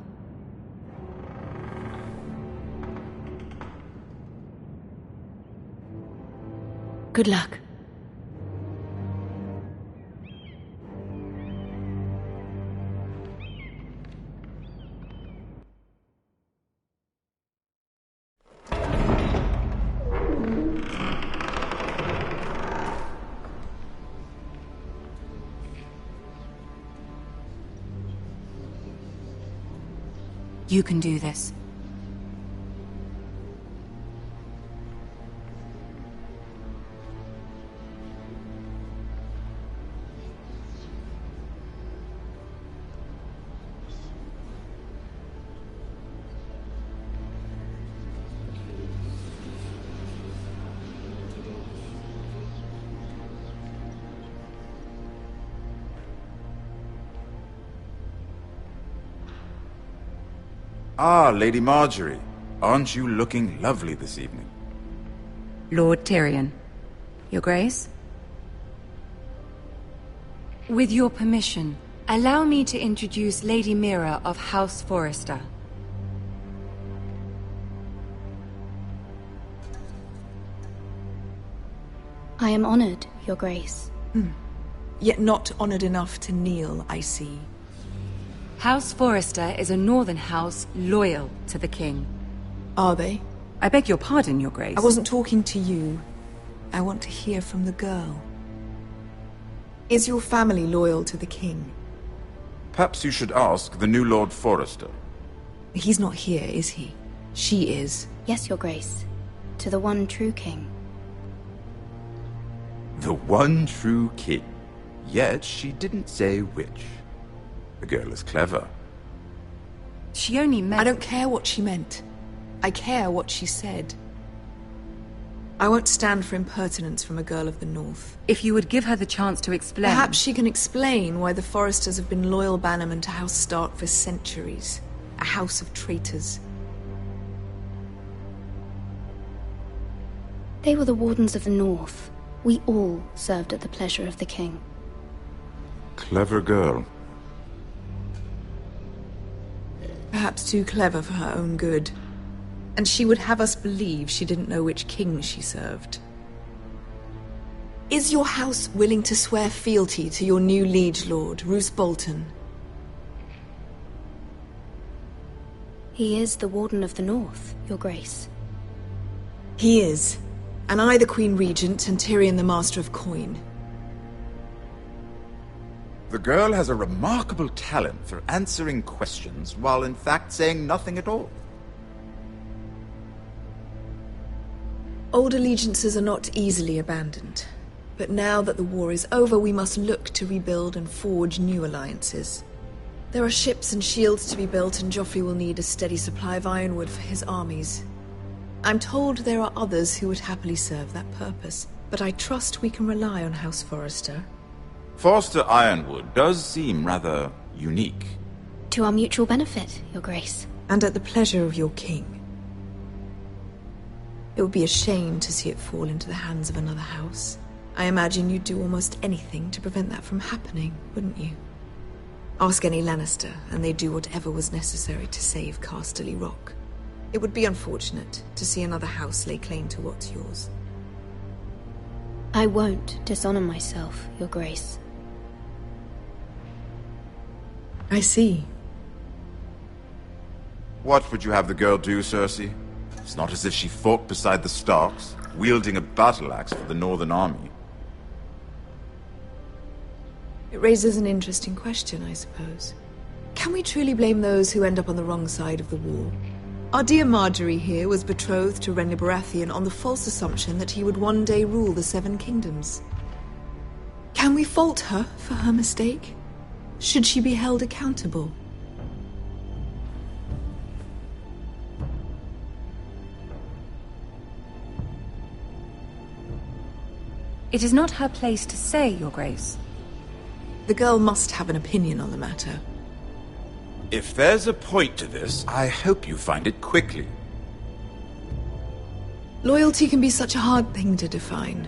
Good luck. You can do this. Ah, Lady Marjorie. Aren't you looking lovely this evening? Lord Tyrion. Your Grace? With your permission, allow me to introduce Lady Mira of House Forrester. I am honored, Your Grace. Yet not honored enough to kneel, I see. House Forrester is a northern house loyal to the king. Are they? I beg your pardon, Your Grace. I wasn't talking to you. I want to hear from the girl. Is your family loyal to the king? Perhaps you should ask the new Lord Forrester. He's not here, is he? She is. Yes, Your Grace. To the one true king. The one true king. Yet she didn't say which. The girl is clever. She only meant... I don't care what she meant. I care what she said. I won't stand for impertinence from a girl of the North. If you would give her the chance to explain... Perhaps she can explain why the Forresters have been loyal bannermen to House Stark for centuries. A house of traitors. They were the Wardens of the North. We all served at the pleasure of the king. Clever girl. Perhaps too clever for her own good. And she would have us believe she didn't know which king she served. Is your house willing to swear fealty to your new liege lord, Roose Bolton? He is the Warden of the North, Your Grace. He is. And I the Queen Regent and Tyrion the Master of Coin. The girl has a remarkable talent for answering questions while in fact saying nothing at all. Old allegiances are not easily abandoned. But now that the war is over, we must look to rebuild and forge new alliances. There are ships and shields to be built, and Joffrey will need a steady supply of ironwood for his armies. I'm told there are others who would happily serve that purpose, but I trust we can rely on House Forrester. Forster Ironwood does seem rather unique. To our mutual benefit, Your Grace. And at the pleasure of your king. It would be a shame to see it fall into the hands of another house. I imagine you'd do almost anything to prevent that from happening, wouldn't you? Ask any Lannister, and they'd do whatever was necessary to save Casterly Rock. It would be unfortunate to see another house lay claim to what's yours. I won't dishonor myself, Your Grace. I see. What would you have the girl do, Cersei? It's not as if she fought beside the Starks, wielding a battle axe for the Northern Army. It raises an interesting question, I suppose. Can we truly blame those who end up on the wrong side of the war? Our dear Marjorie here was betrothed to Renly Baratheon on the false assumption that he would one day rule the Seven Kingdoms. Can we fault her for her mistake? Should she be held accountable? It is not her place to say, Your Grace. The girl must have an opinion on the matter. If there's a point to this, I hope you find it quickly. Loyalty can be such a hard thing to define.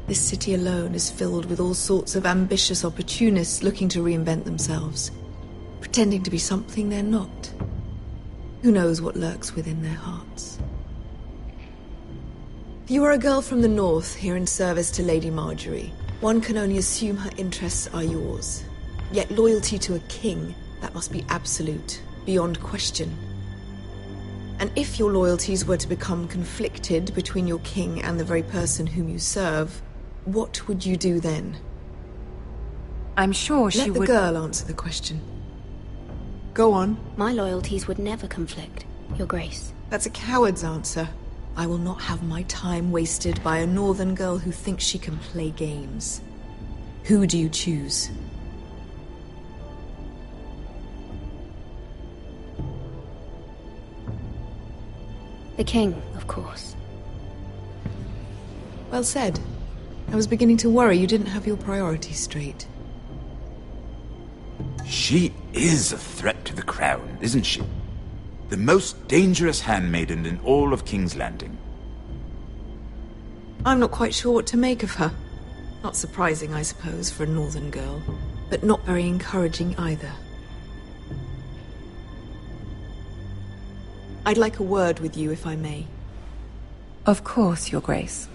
This city alone is filled with all sorts of ambitious opportunists looking to reinvent themselves, pretending to be something they're not. Who knows what lurks within their hearts? You are a girl from the north, here in service to Lady Marjorie. One can only assume her interests are yours. Yet loyalty to a king, that must be absolute, beyond question. And if your loyalties were to become conflicted between your king and the very person whom you serve, what would you do then? I'm sure she would... Let the girl answer the question. Go on. My loyalties would never conflict, Your Grace. That's a coward's answer. I will not have my time wasted by a northern girl who thinks she can play games. Who do you choose? The king, of course. Well said. I was beginning to worry you didn't have your priorities straight. She is a threat to the crown, isn't she? The most dangerous handmaiden in all of King's Landing. I'm not quite sure what to make of her. Not surprising, I suppose, for a northern girl, but not very encouraging either. I'd like a word with you, if I may. Of course, Your Grace.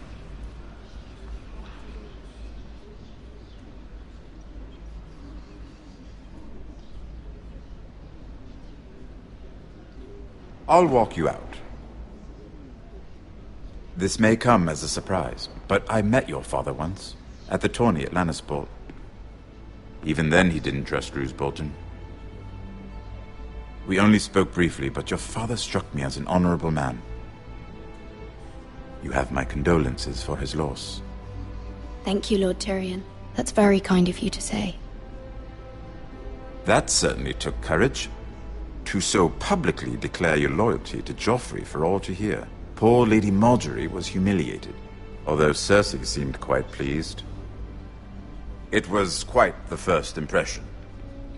I'll walk you out. This may come as a surprise, but I met your father once, at the tourney at Lannisport. Even then he didn't trust Roose Bolton. We only spoke briefly, but your father struck me as an honorable man. You have my condolences for his loss. Thank you, Lord Tyrion. That's very kind of you to say. That certainly took courage. To so publicly declare your loyalty to Joffrey for all to hear. Poor Lady Marjorie was humiliated, although Cersei seemed quite pleased. It was quite the first impression.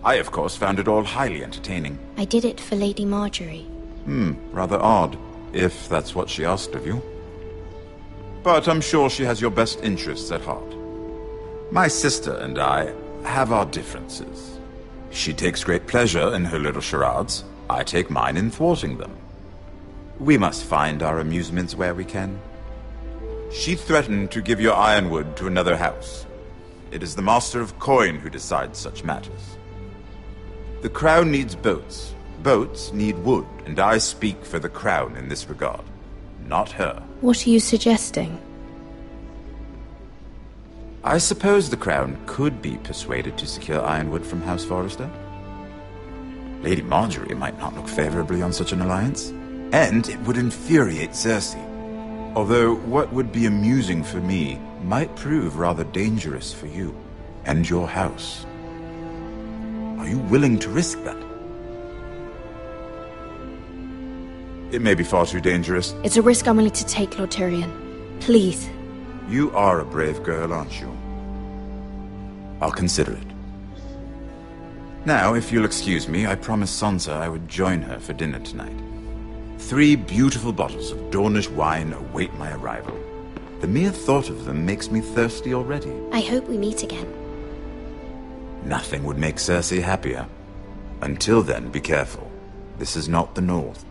I, of course, found it all highly entertaining. I did it for Lady Marjorie. Rather odd, if that's what she asked of you. But I'm sure she has your best interests at heart. My sister and I have our differences. She takes great pleasure in her little charades. I take mine in thwarting them. We must find our amusements where we can. She threatened to give your ironwood to another house. It is the Master of Coin who decides such matters. The crown needs boats. Boats need wood, and I speak for the crown in this regard, not her. What are you suggesting? I suppose the crown could be persuaded to secure ironwood from House Forrester. Lady Marjorie might not look favorably on such an alliance, and it would infuriate Cersei. Although what would be amusing for me might prove rather dangerous for you and your house. Are you willing to risk that? It may be far too dangerous. It's a risk I'm willing to take, Lord Tyrion. Please. You are a brave girl, aren't you? I'll consider it. Now, if you'll excuse me, I promised Sansa I would join her for dinner tonight. 3 beautiful bottles of Dornish wine await my arrival. The mere thought of them makes me thirsty already. I hope we meet again. Nothing would make Cersei happier. Until then, be careful. This is not the North.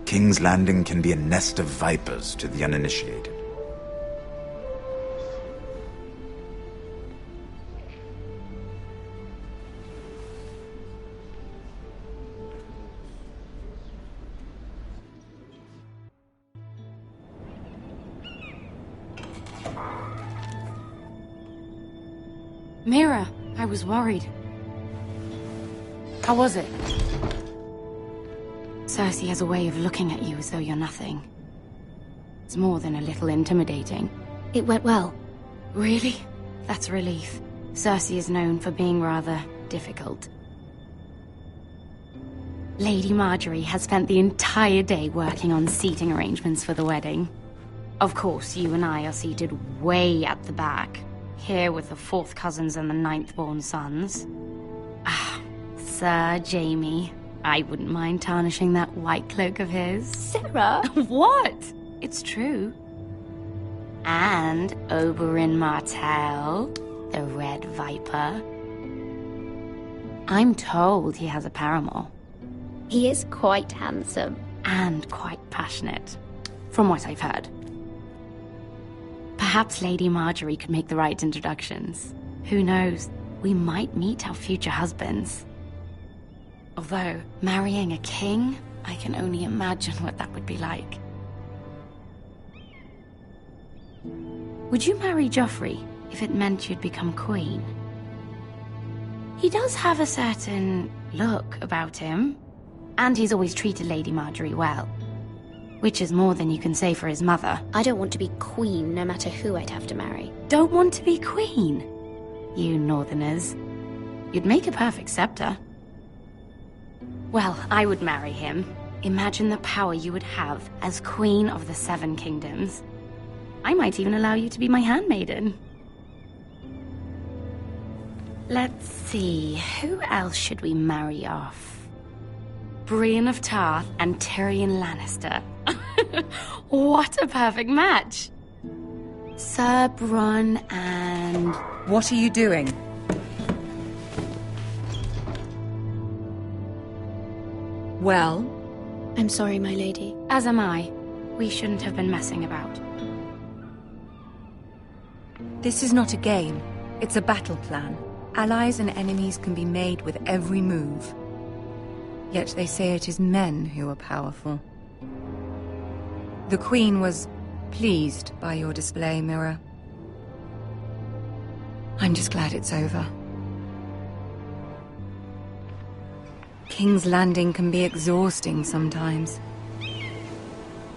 King's Landing can be a nest of vipers to the uninitiated. Mira, I was worried. How was it? Cersei has a way of looking at you as though you're nothing. It's more than a little intimidating. It went well. Really? That's a relief. Cersei is known for being rather difficult. Lady Margaery has spent the entire day working on seating arrangements for the wedding. Of course, you and I are seated way at the back, here with the 4th cousins and the 9th-born sons. Ah, Sir Jaime. I wouldn't mind tarnishing that white cloak of his. Sarah! What? It's true. And Oberyn Martell, the Red Viper. I'm told he has a paramour. He is quite handsome. And quite passionate, from what I've heard. Perhaps Lady Margaery could make the right introductions. Who knows? We might meet our future husbands. Although, marrying a king, I can only imagine what that would be like. Would you marry Joffrey if it meant you'd become queen? He does have a certain look about him, and he's always treated Lady Margaery well. Which is more than you can say for his mother. I don't want to be queen, no matter who I'd have to marry. Don't want to be queen? You northerners. You'd make a perfect scepter. Well, I would marry him. Imagine the power you would have as Queen of the 7 Kingdoms. I might even allow you to be my handmaiden. Let's see, who else should we marry off? Brienne of Tarth and Tyrion Lannister. What a perfect match! Sir Bronn and... What are you doing? Well? I'm sorry, my lady. As am I. We shouldn't have been messing about. This is not a game. It's a battle plan. Allies and enemies can be made with every move. Yet they say it is men who are powerful. The Queen was pleased by your display, Mira. I'm just glad it's over. King's Landing can be exhausting sometimes.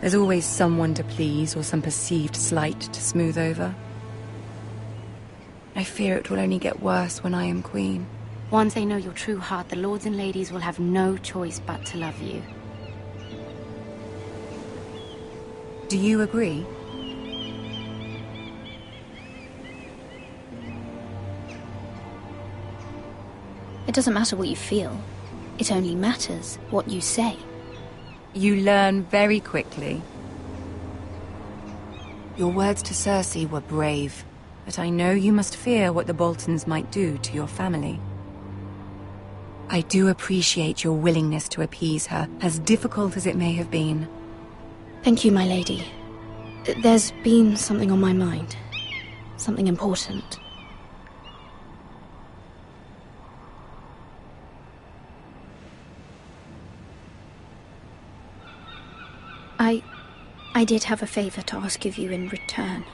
There's always someone to please or some perceived slight to smooth over. I fear it will only get worse when I am queen. Once they know your true heart, the lords and ladies will have no choice but to love you. Do you agree? It doesn't matter what you feel. It only matters what you say. You learn very quickly. Your words to Cersei were brave, but I know you must fear what the Boltons might do to your family. I do appreciate your willingness to appease her, as difficult as it may have been. Thank you, my lady. There's been something on my mind. Something important. I did have a favor to ask of you in return.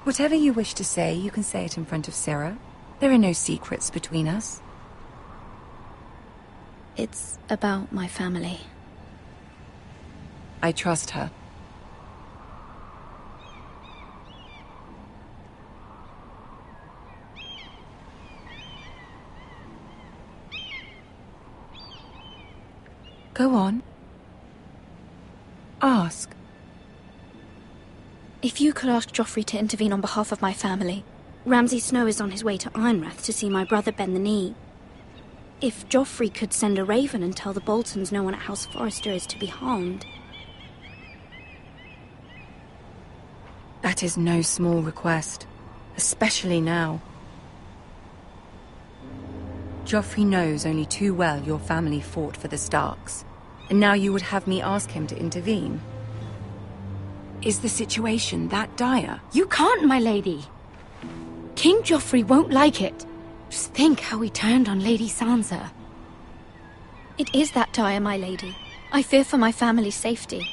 Whatever you wish to say, you can say it in front of Sarah. There are no secrets between us. It's about my family. I trust her. Go on. Ask. If you could ask Joffrey to intervene on behalf of my family. Ramsay Snow is on his way to Ironrath to see my brother bend the knee. If Joffrey could send a raven and tell the Boltons no one at House Forrester is to be harmed. That is no small request, especially now. Joffrey knows only too well your family fought for the Starks, and now you would have me ask him to intervene? Is the situation that dire? You can't, my lady. King Joffrey won't like it. Just think how he turned on Lady Sansa. It is that dire, my lady. I fear for my family's safety.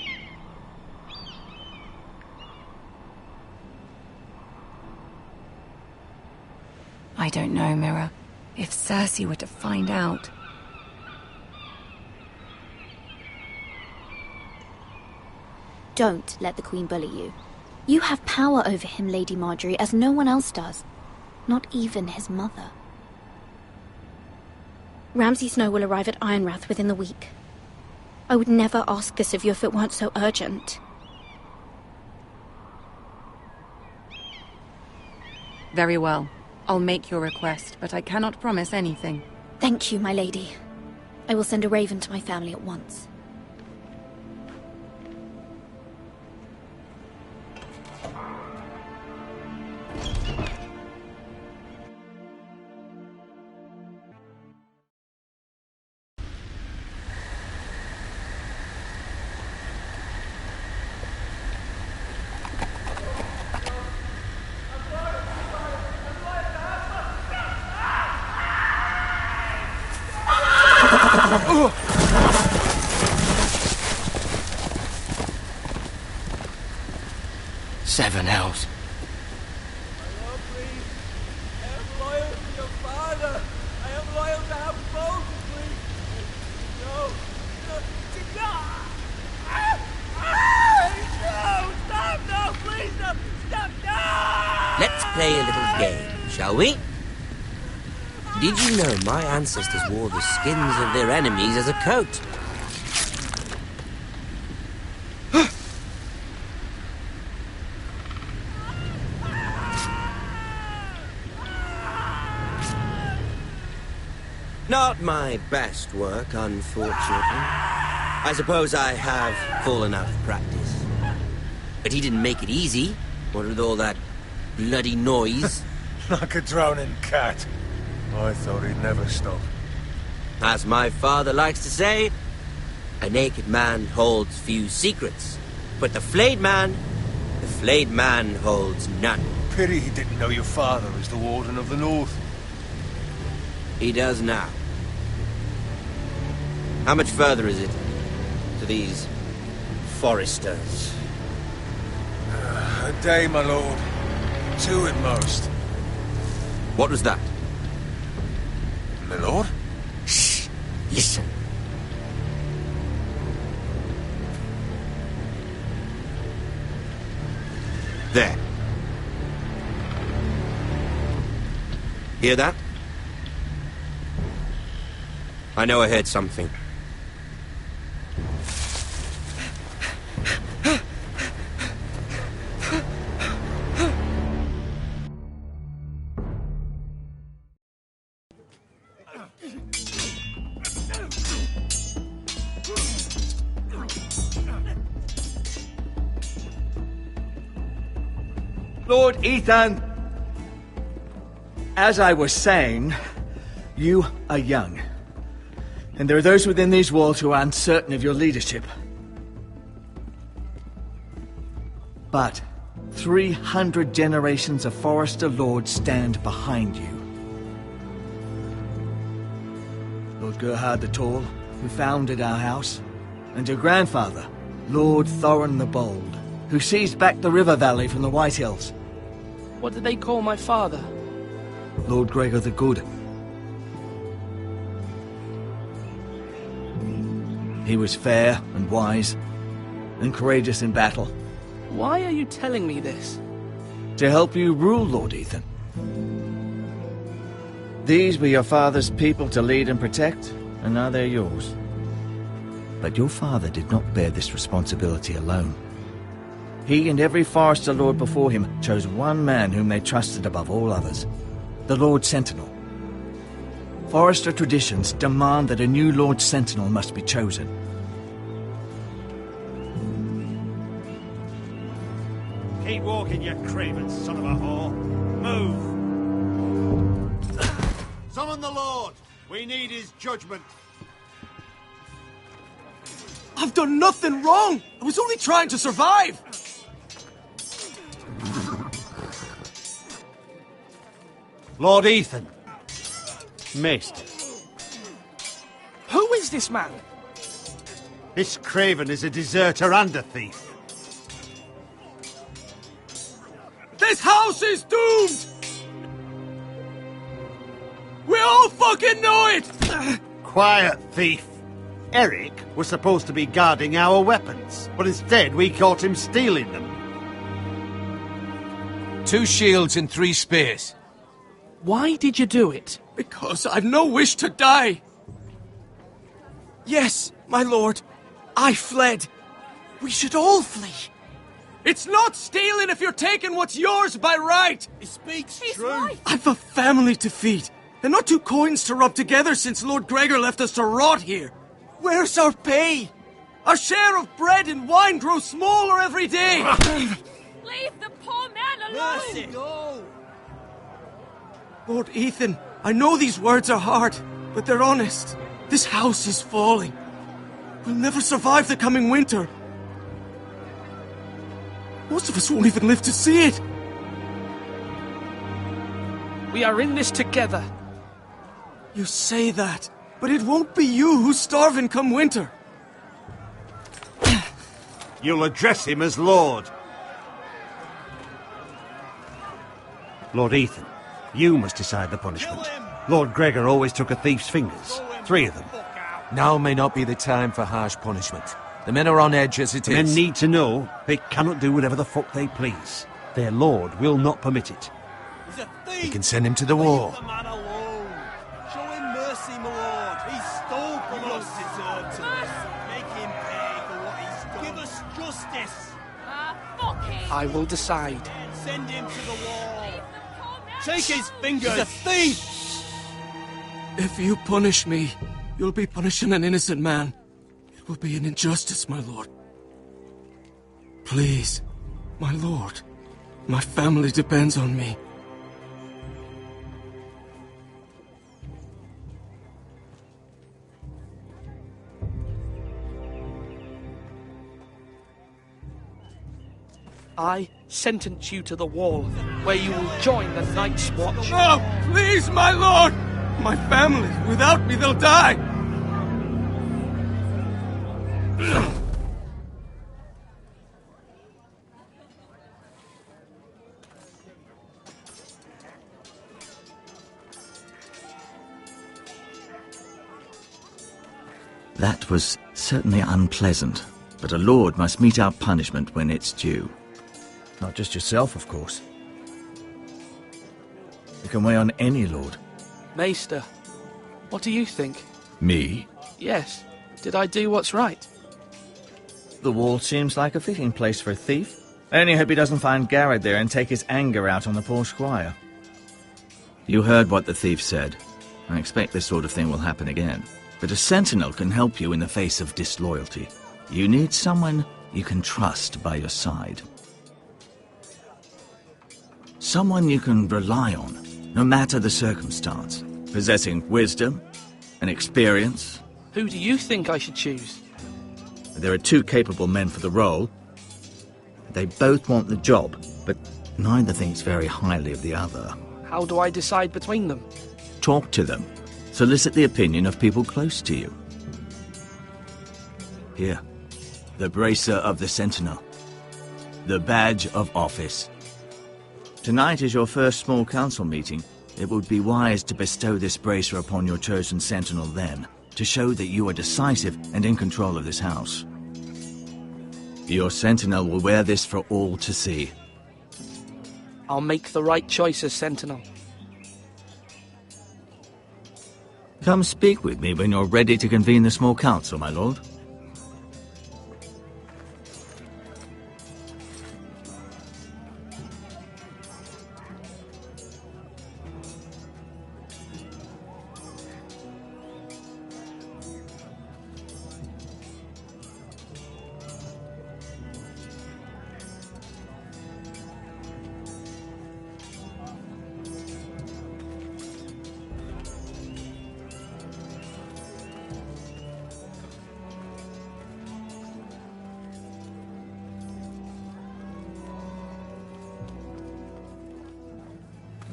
I don't know, Mira. If Cersei were to find out... Don't let the Queen bully you. You have power over him, Lady Marjorie, as no one else does. Not even his mother. Ramsay Snow will arrive at Ironrath within the week. I would never ask this of you if it weren't so urgent. Very well. I'll make your request, but I cannot promise anything. Thank you, my lady. I will send a raven to my family at once. Seven hells. Let's play a little game, shall we? Did you know my ancestors wore the skins of their enemies as a coat? Not my best work, unfortunately. I suppose I have fallen out of practice. But he didn't make it easy, what with all that bloody noise. Like a drowning cat. I thought he'd never stop. As my father likes to say, a naked man holds few secrets. But the flayed man holds none. Pity he didn't know your father was the Warden of the North. He does now. How much further is it to these Foresters? A day, my lord. 2 at most. What was that? My lord? Shh! Listen. There. Hear that? I know I heard something. Lord Ethan! As I was saying, you are young. And there are those within these walls who are uncertain of your leadership. But 300 generations of Forester lords stand behind you. Lord Gerhard the Tall, who founded our house, and your grandfather, Lord Thorin the Bold, who seized back the river valley from the White Hills. What did they call my father? Lord Gregor the Good. He was fair and wise, and courageous in battle. Why are you telling me this? To help you rule, Lord Ethan. These were your father's people to lead and protect, and now they're yours. But your father did not bear this responsibility alone. He and every Forester lord before him chose one man whom they trusted above all others, the Lord Sentinel. Forester traditions demand that a new Lord Sentinel must be chosen. Keep walking, you craven son of a whore. Move! Summon the Lord! We need his judgment. I've done nothing wrong! I was only trying to survive! Lord Ethan. Missed. Who is this man? This Craven is a deserter and a thief. This house is doomed! We all fucking know it! Quiet, thief. Eric was supposed to be guarding our weapons, but instead we caught him stealing them. 2 shields and 3 spears. Why did you do it? Because I've no wish to die. Yes, my lord. I fled. We should all flee. It's not stealing if you're taking what's yours by right. He speaks true. Right. I've a family to feed, and not 2 coins to rub together since Lord Gregor left us to rot here. Where's our pay? Our share of bread and wine grows smaller every day. Leave the poor man alone! Mercy. No. Lord Ethan, I know these words are hard, but they're honest. This house is falling. We'll never survive the coming winter. Most of us won't even live to see it. We are in this together. You say that, but it won't be you who's starving come winter. You'll address him as Lord. Lord Ethan, you must decide the punishment. Lord Gregor always took a thief's fingers. 3 of them. Now may not be the time for harsh punishment. The men are on edge as it The is. men need to know they cannot do whatever the fuck they please. Their lord will not permit it. He's a thief! We can send him to the war. Leave the man alone. Show him mercy, my lord. He stole from us. Make him pay for what he's done. Give us justice. Fuck him! I will decide. Send him to the wall. Take his fingers. He's a thief! If you punish me, you'll be punishing an innocent man. It will be an injustice, my lord. Please, my lord. My family depends on me. I sentence you to the wall, where you will join the Night's Watch. No! Please, my lord! My family, without me, they'll die! That was certainly unpleasant, but a lord must mete out punishment when it's due. Not just yourself, of course. You can weigh on any lord. Maester, what do you think? Me? Yes. Did I do what's right? The wall seems like a fitting place for a thief. I only hope he doesn't find Garrett there and take his anger out on the poor squire. You heard what the thief said. I expect this sort of thing will happen again. But a sentinel can help you in the face of disloyalty. You need someone you can trust by your side. Someone you can rely on, no matter the circumstance. Possessing wisdom and experience. Who do you think I should choose? There are 2 capable men for the role. They both want the job, but neither thinks very highly of the other. How do I decide between them? Talk to them. Solicit the opinion of people close to you. Here, the bracer of the Sentinel. The badge of office. Tonight is your first small council meeting. It would be wise to bestow this bracer upon your chosen Sentinel then, to show that you are decisive and in control of this house. Your Sentinel will wear this for all to see. I'll make the right choice as Sentinel. Come speak with me when you're ready to convene the small council, my lord.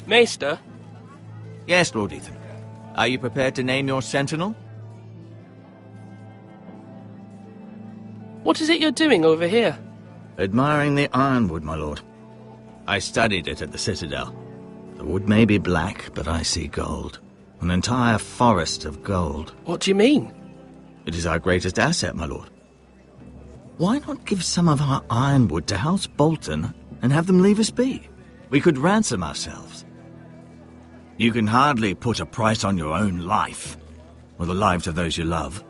Maester? Yes, Lord Ethan. Are you prepared to name your sentinel? What is it you're doing over here? Admiring the ironwood, my lord. I studied it at the Citadel. The wood may be black, but I see gold. An entire forest of gold. What do you mean? It is our greatest asset, my lord. Why not give some of our ironwood to House Bolton and have them leave us be? We could ransom ourselves. You can hardly put a price on your own life, or the lives of those you love.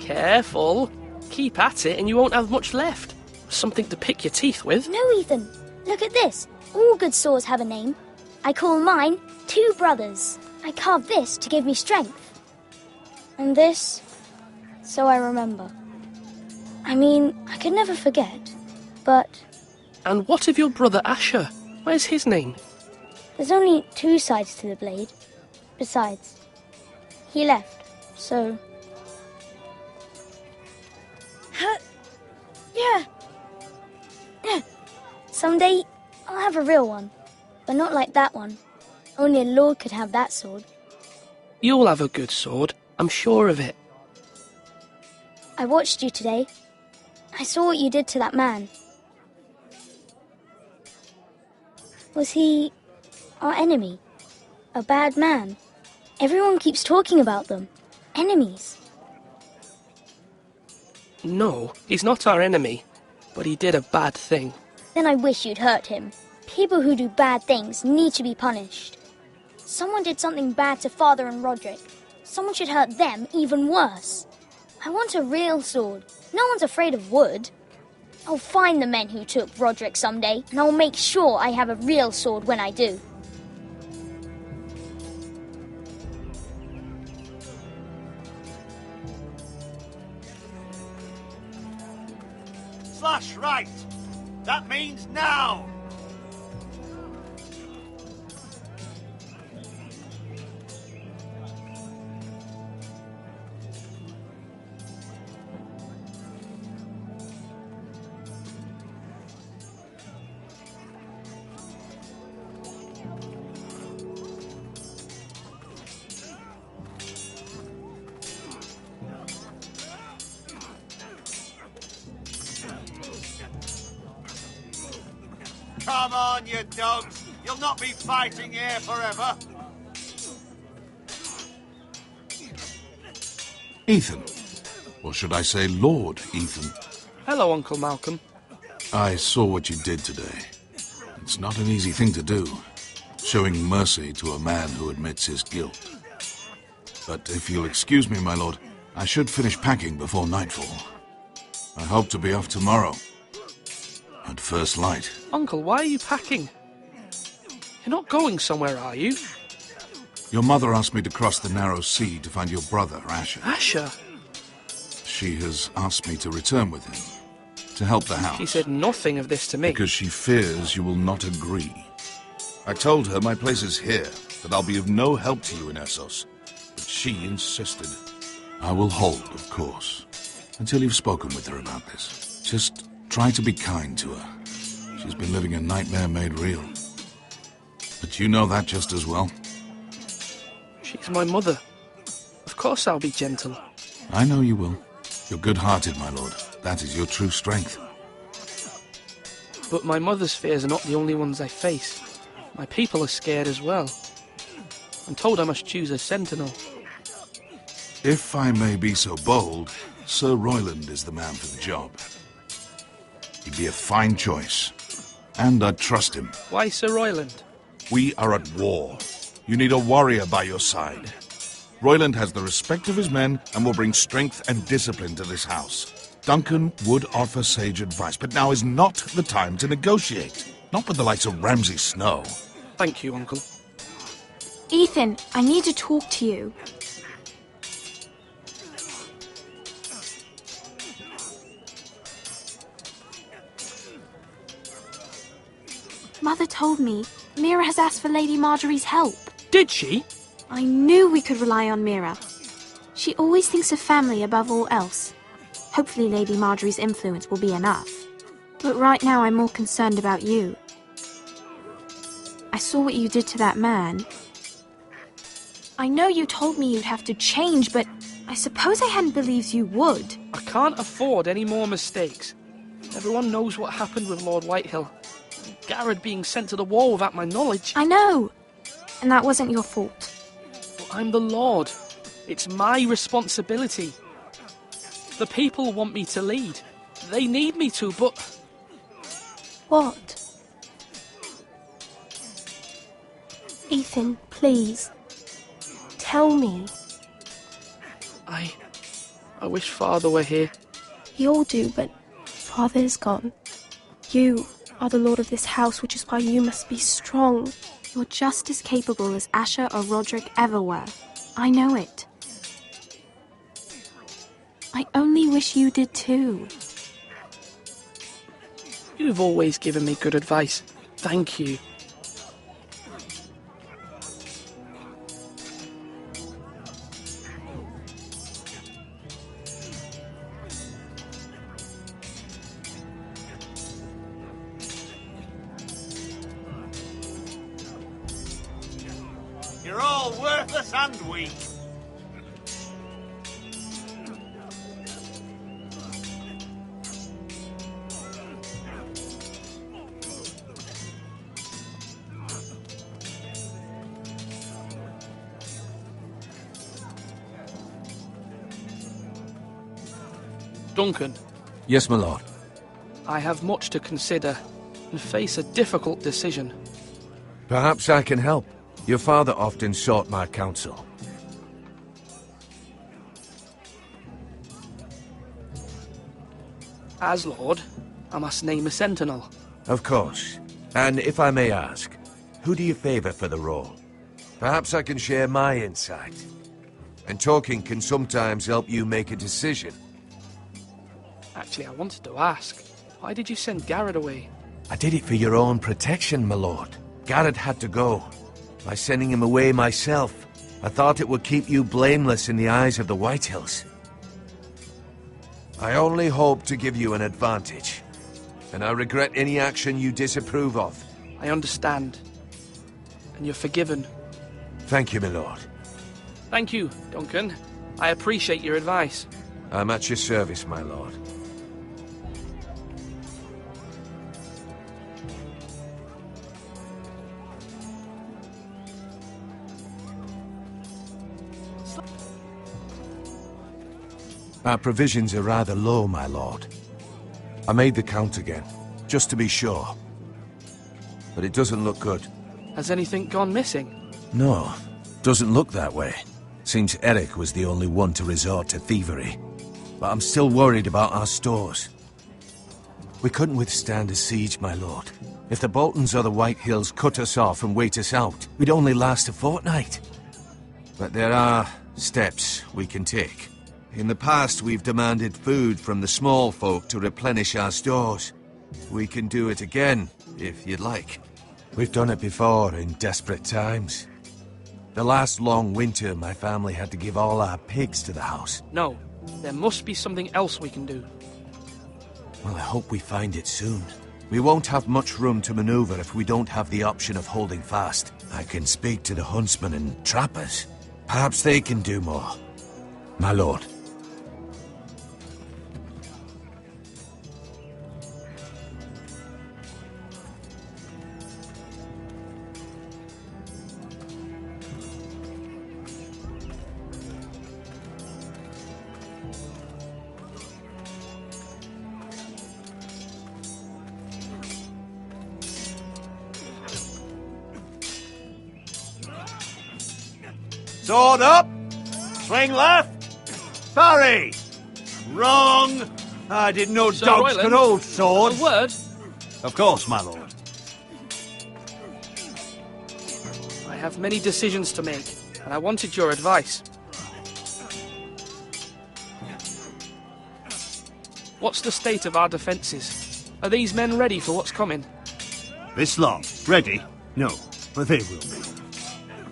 Careful. Keep at it and you won't have much left. Something to pick your teeth with. No, Ethan. Look at this. All good swords have a name. I call mine Two Brothers. I carved this to give me strength. And this, so I remember. I mean, I could never forget, but... And what of your brother Asher? Where's his name? There's only two sides to the blade. Besides, he left, so... Yeah. Someday, I'll have a real one. But not like that one. Only a lord could have that sword. You'll have a good sword. I'm sure of it. I watched you today. I saw what you did to that man. Was he our enemy? A bad man? Everyone keeps talking about them. Enemies. No, he's not our enemy. But he did a bad thing. Then I wish you'd hurt him. People who do bad things need to be punished. Someone did something bad to Father and Roderick. Someone should hurt them even worse. I want a real sword. No one's afraid of wood. I'll find the men who took Roderick someday, and I'll make sure I have a real sword when I do. Slash right! That means now! Come on, you dogs! You'll not be fighting here forever! Ethan. Or should I say Lord Ethan? Hello, Uncle Malcolm. I saw what you did today. It's not an easy thing to do, showing mercy to a man who admits his guilt. But if you'll excuse me, my lord, I should finish packing before nightfall. I hope to be off tomorrow. At first light. Uncle, why are you packing? You're not going somewhere, are you? Your mother asked me to cross the narrow sea to find your brother, Asher. Asher? She has asked me to return with him, to help the house. She said nothing of this to me. Because she fears you will not agree. I told her my place is here, that I'll be of no help to you in Essos. But she insisted. I will hold, of course, until you've spoken with her about this. Just try to be kind to her. She's been living a nightmare made real. But you know that just as well. She's my mother. Of course I'll be gentle. I know you will. You're good-hearted, my lord. That is your true strength. But my mother's fears are not the only ones I face. My people are scared as well. I'm told I must choose a sentinel. If I may be so bold, Sir Royland is the man for the job. He'd be a fine choice. And I'd trust him. Why Sir Royland? We are at war. You need a warrior by your side. Royland has the respect of his men and will bring strength and discipline to this house. Duncan would offer sage advice, but now is not the time to negotiate. Not with the likes of Ramsay Snow. Thank you, Uncle. Ethan, I need to talk to you. Mother told me Mira has asked for Lady Marjorie's help. Did she? I knew we could rely on Mira. She always thinks of family above all else. Hopefully Lady Marjorie's influence will be enough. But right now I'm more concerned about you. I saw what you did to that man. I know you told me you'd have to change, but I suppose I hadn't believed you would. I can't afford any more mistakes. Everyone knows what happened with Lord Whitehill. Garrett being sent to the war without my knowledge. I know. And that wasn't your fault. But I'm the Lord. It's my responsibility. The people want me to lead. They need me to, but... What? Ethan, please. Tell me. I wish Father were here. We all do, but Father is gone. You are the lord of this house, which is why you must be strong. You're just as capable as Asher or Roderick ever were. I know it. I only wish you did too. You've always given me good advice. Thank you. You're all worthless and weak. Duncan. Yes, my lord. I have much to consider and face a difficult decision. Perhaps I can help. Your father often sought my counsel. As Lord, I must name a sentinel. Of course. And if I may ask, who do you favour for the role? Perhaps I can share my insight. And talking can sometimes help you make a decision. Actually, I wanted to ask, why did you send Garrett away? I did it for your own protection, my lord. Garrett had to go. By sending him away myself, I thought it would keep you blameless in the eyes of the Whitehills. I only hope to give you an advantage, and I regret any action you disapprove of. I understand. And you're forgiven. Thank you, my lord. Thank you, Duncan. I appreciate your advice. I'm at your service, my lord. Our provisions are rather low, my lord. I made the count again, just to be sure. But it doesn't look good. Has anything gone missing? No, doesn't look that way. Seems Eric was the only one to resort to thievery. But I'm still worried about our stores. We couldn't withstand a siege, my lord. If the Boltons or the Whitehills cut us off and wait us out, we'd only last a fortnight. But there are steps we can take. In the past, we've demanded food from the small folk to replenish our stores. We can do it again, if you'd like. We've done it before in desperate times. The last long winter, my family had to give all our pigs to the house. No, there must be something else we can do. Well, I hope we find it soon. We won't have much room to maneuver if we don't have the option of holding fast. I can speak to the huntsmen and trappers. Perhaps they can do more. My lord. Sword up! Swing left! Parry! Wrong! I didn't know Sir dogs Royland, could hold swords. A word? Of course, my lord. have many decisions to make, and I wanted your advice. What's the state of our defences? Are these men ready for what's coming? This lot, ready? No, but they will be.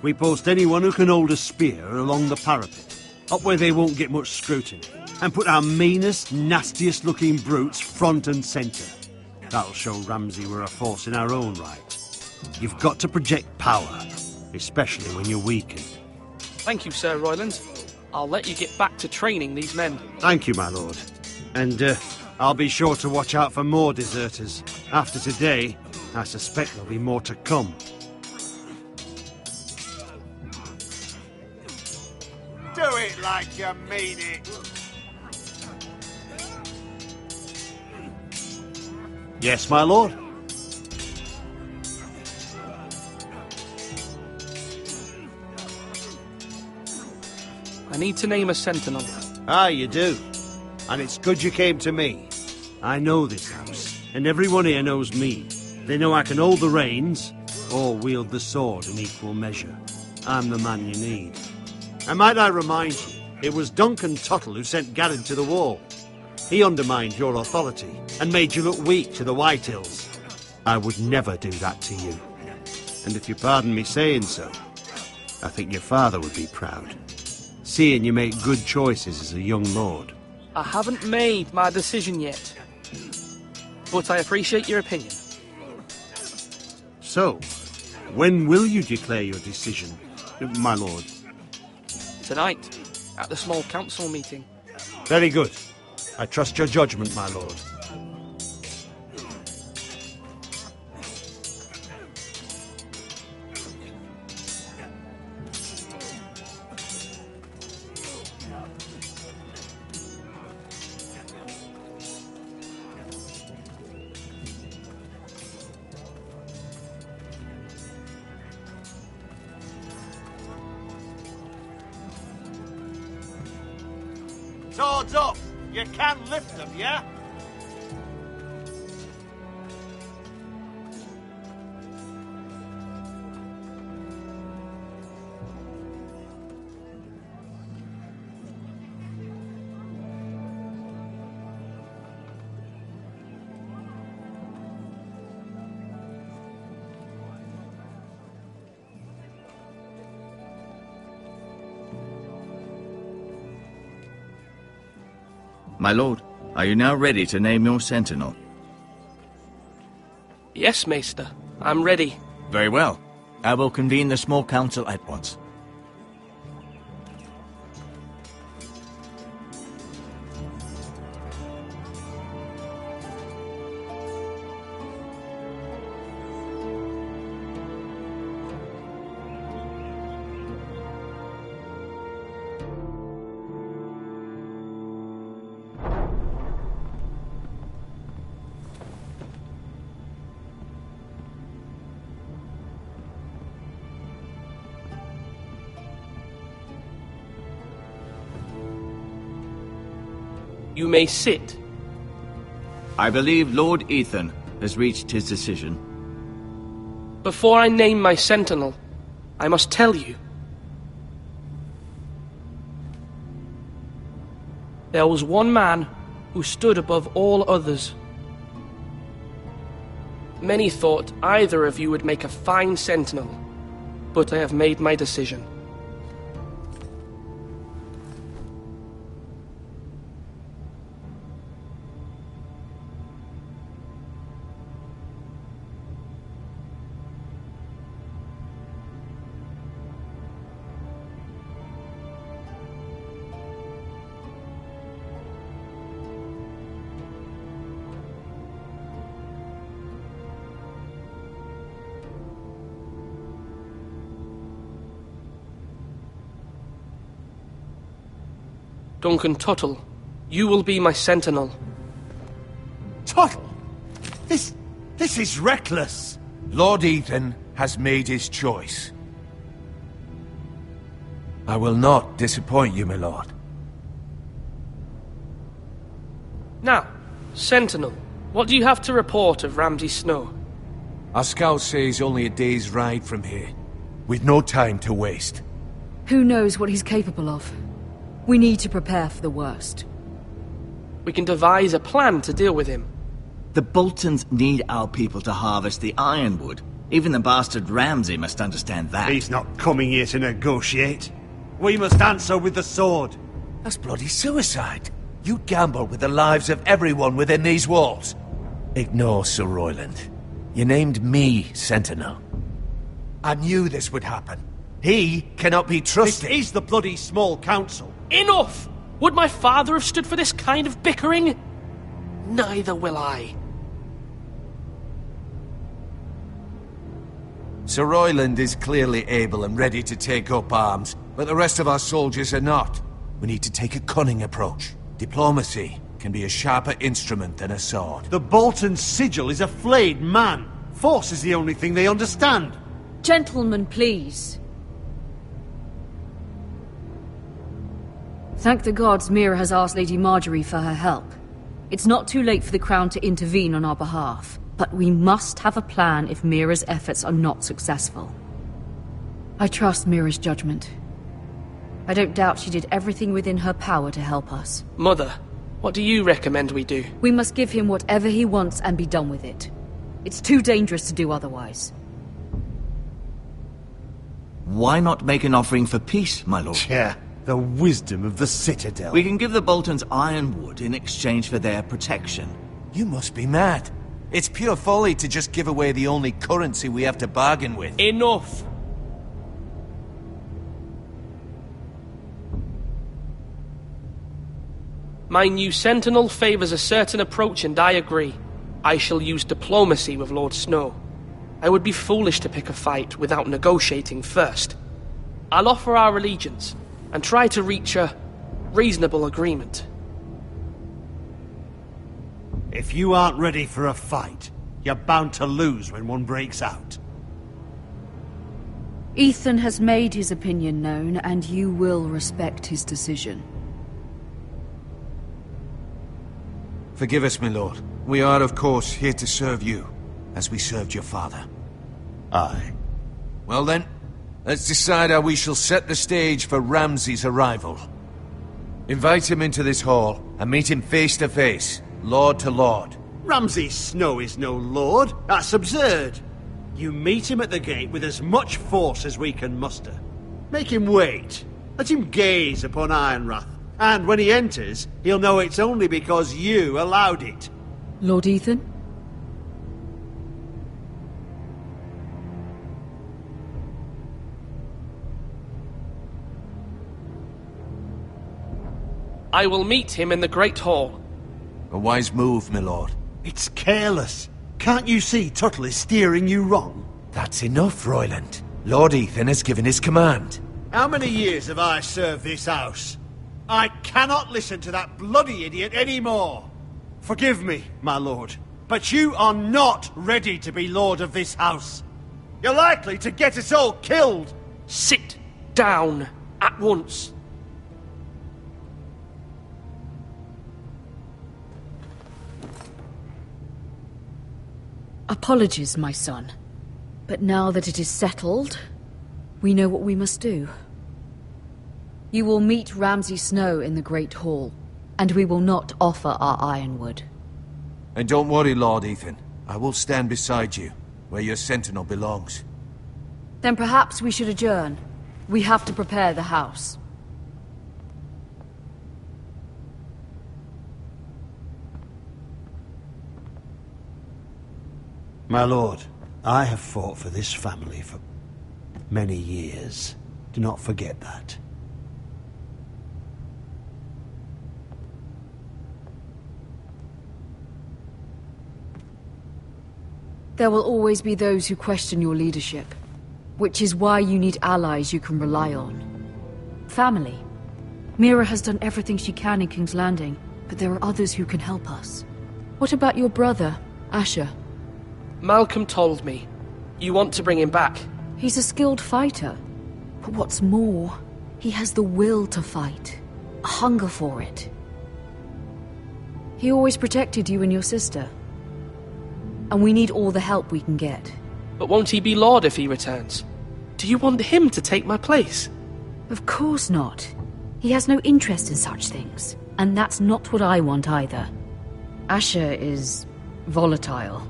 We post anyone who can hold a spear along the parapet, up where they won't get much scrutiny, and put our meanest, nastiest looking brutes front and centre. That'll show Ramsay we're a force in our own right. You've got to project power, especially when you're weakened. Thank you, Sir Royland. I'll let you get back to training these men. Thank you, my lord. And I'll be sure to watch out for more deserters. After today, I suspect there'll be more to come. Do it like you mean it. Yes, my lord. I need to name a sentinel. Ah, you do. And it's good you came to me. I know this house, and everyone here knows me. They know I can hold the reins, or wield the sword in equal measure. I'm the man you need. And might I remind you, it was Duncan Tuttle who sent Garrett to the wall. He undermined your authority, and made you look weak to the Whitehills. I would never do that to you. And if you pardon me saying so, I think your father would be proud, seeing you make good choices as a young lord. I haven't made my decision yet, but I appreciate your opinion. So, when will you declare your decision, my lord? Tonight, at the small council meeting. Very good. I trust your judgment, my lord. Swords up! You can lift them, yeah? My lord, are you now ready to name your sentinel? Yes, Maester. I'm ready. Very well. I will convene the small council at once. You may sit. I believe Lord Ethan has reached his decision. Before I name my sentinel, I must tell you. There was one man who stood above all others. Many thought either of you would make a fine sentinel, but I have made my decision. Duncan Tuttle, you will be my sentinel. Tuttle! This is reckless! Lord Ethan has made his choice. I will not disappoint you, my lord. Now, sentinel, what do you have to report of Ramsay Snow? Our scouts say he's only a day's ride from here. with no time to waste. Who knows what he's capable of? We need to prepare for the worst. We can devise a plan to deal with him. The Boltons need our people to harvest the ironwood. Even the bastard Ramsay must understand that. He's not coming here to negotiate. We must answer with the sword. That's bloody suicide. You gamble with the lives of everyone within these walls. Ignore Sir Royland. You named me Sentinel. I knew this would happen. He cannot be trusted. This is the bloody small council. Enough! Would my father have stood for this kind of bickering? Neither will I. Sir Royland is clearly able and ready to take up arms, but the rest of our soldiers are not. We need to take a cunning approach. Diplomacy can be a sharper instrument than a sword. The Bolton sigil is a flayed man. Force is the only thing they understand. Gentlemen, please. Thank the gods Mira has asked Lady Marjorie for her help. It's not too late for the Crown to intervene on our behalf, but we must have a plan if Mira's efforts are not successful. I trust Mira's judgment. I don't doubt she did everything within her power to help us. Mother, what do you recommend we do? We must give him whatever he wants and be done with it. It's too dangerous to do otherwise. Why not make an offering for peace, my lord? Yeah, the wisdom of the Citadel. We can give the Boltons ironwood in exchange for their protection. You must be mad. It's pure folly to just give away the only currency we have to bargain with. Enough! My new Sentinel favours a certain approach, and I agree. I shall use diplomacy with Lord Snow. I would be foolish to pick a fight without negotiating first. I'll offer our allegiance, and try to reach a reasonable agreement. If you aren't ready for a fight, you're bound to lose when one breaks out. Ethan has made his opinion known, and you will respect his decision. Forgive us, my lord. We are, of course, here to serve you, as we served your father. Aye. Well then, let's decide how we shall set the stage for Ramsay's arrival. Invite him into this hall, and meet him face to face, lord to lord. Ramsay Snow is no lord. That's absurd. You meet him at the gate with as much force as we can muster. Make him wait. Let him gaze upon Ironrath. And when he enters, he'll know it's only because you allowed it. Lord Ethan? I will meet him in the Great Hall. A wise move, my lord. It's careless. Can't you see Tuttle is steering you wrong? That's enough, Royland. Lord Ethan has given his command. How many years have I served this house? I cannot listen to that bloody idiot anymore. Forgive me, my lord, but you are not ready to be lord of this house. You're likely to get us all killed. Sit down at once. Apologies, my son. But now that it is settled, we know what we must do. You will meet Ramsay Snow in the Great Hall, and we will not offer our ironwood. And don't worry, Lord Ethan. I will stand beside you, where your sentinel belongs. Then perhaps we should adjourn. We have to prepare the house. My lord, I have fought for this family for many years. Do not forget that. There will always be those who question your leadership, which is why you need allies you can rely on. Family. Mira has done everything she can in King's Landing, but there are others who can help us. What about your brother, Asher? Malcolm told me. You want to bring him back? He's a skilled fighter. But what's more, he has the will to fight. A hunger for it. He always protected you and your sister. And we need all the help we can get. But won't he be Lord if he returns? Do you want him to take my place? Of course not. He has no interest in such things. And that's not what I want either. Asher is volatile,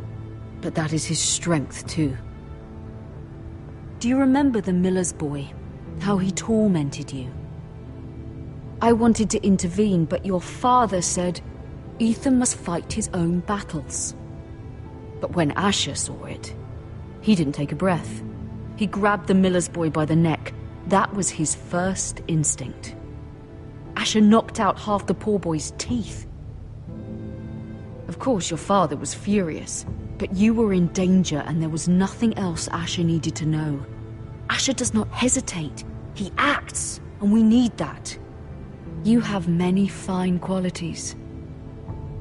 but that is his strength too. Do you remember the miller's boy? How he tormented you? I wanted to intervene, but your father said Ethan must fight his own battles. But when Asher saw it, he didn't take a breath. He grabbed the miller's boy by the neck. That was his first instinct. Asher knocked out half the poor boy's teeth. Of course, your father was furious, but you were in danger and there was nothing else Asher needed to know. Asher does not hesitate. He acts, and we need that. You have many fine qualities,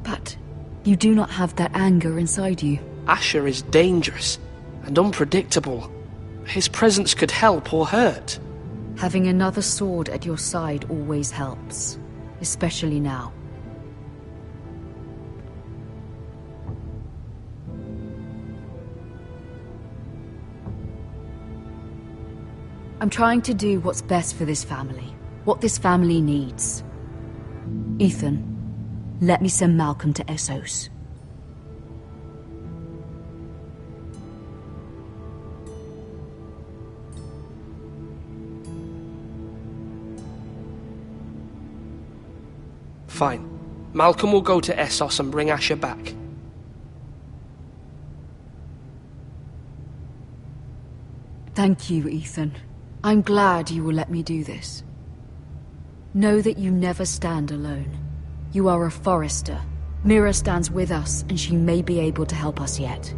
but you do not have that anger inside you. Asher is dangerous and unpredictable. His presence could help or hurt. Having another sword at your side always helps, especially now. I'm trying to do what's best for this family, what this family needs. Ethan, let me send Malcolm to Essos. Fine. Malcolm will go to Essos and bring Asher back. Thank you, Ethan. I'm glad you will let me do this. Know that you never stand alone. You are a Forrester. Mira stands with us, and she may be able to help us yet.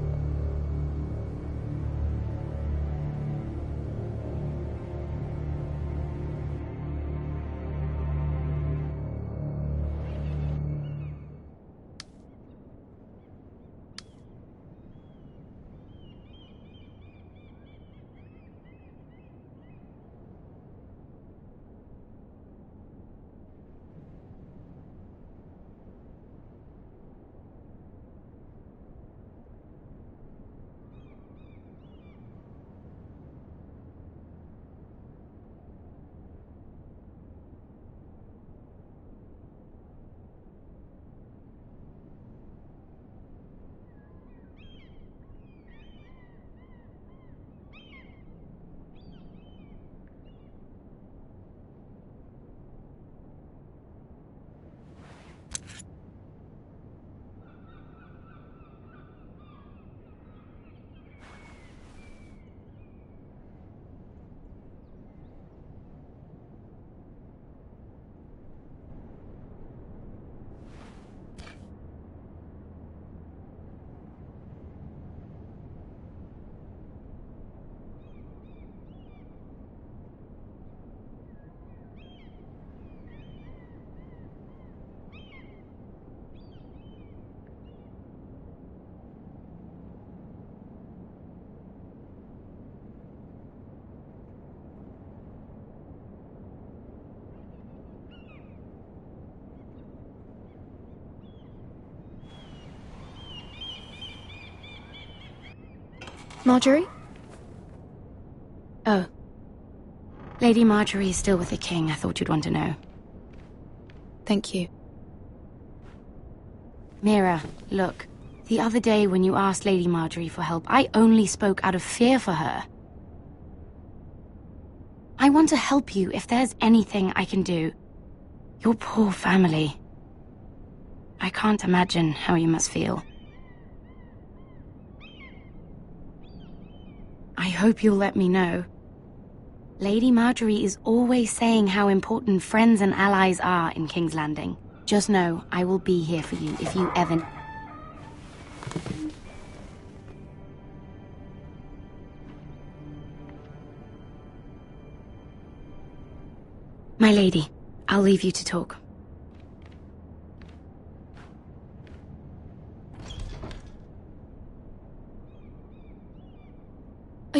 Marjorie? Oh. Lady Marjorie is still with the king. I thought you'd want to know. Thank you. Mira, look. The other day when you asked Lady Marjorie for help, I only spoke out of fear for her. I want to help you if there's anything I can do. Your poor family. I can't imagine how you must feel. I hope you'll let me know. Lady Marjorie is always saying how important friends and allies are in King's Landing. Just know I will be here for you if you ever... My lady, I'll leave you to talk.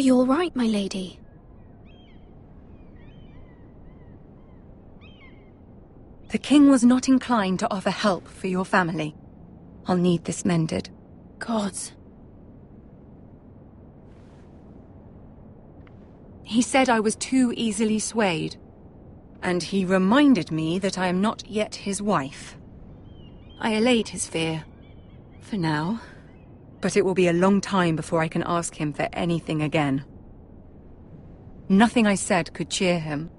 Are you all right, my lady? The king was not inclined to offer help for your family. I'll need this mended. Gods. He said I was too easily swayed. And he reminded me that I am not yet his wife. I allayed his fear. For now. But it will be a long time before I can ask him for anything again. Nothing I said could cheer him.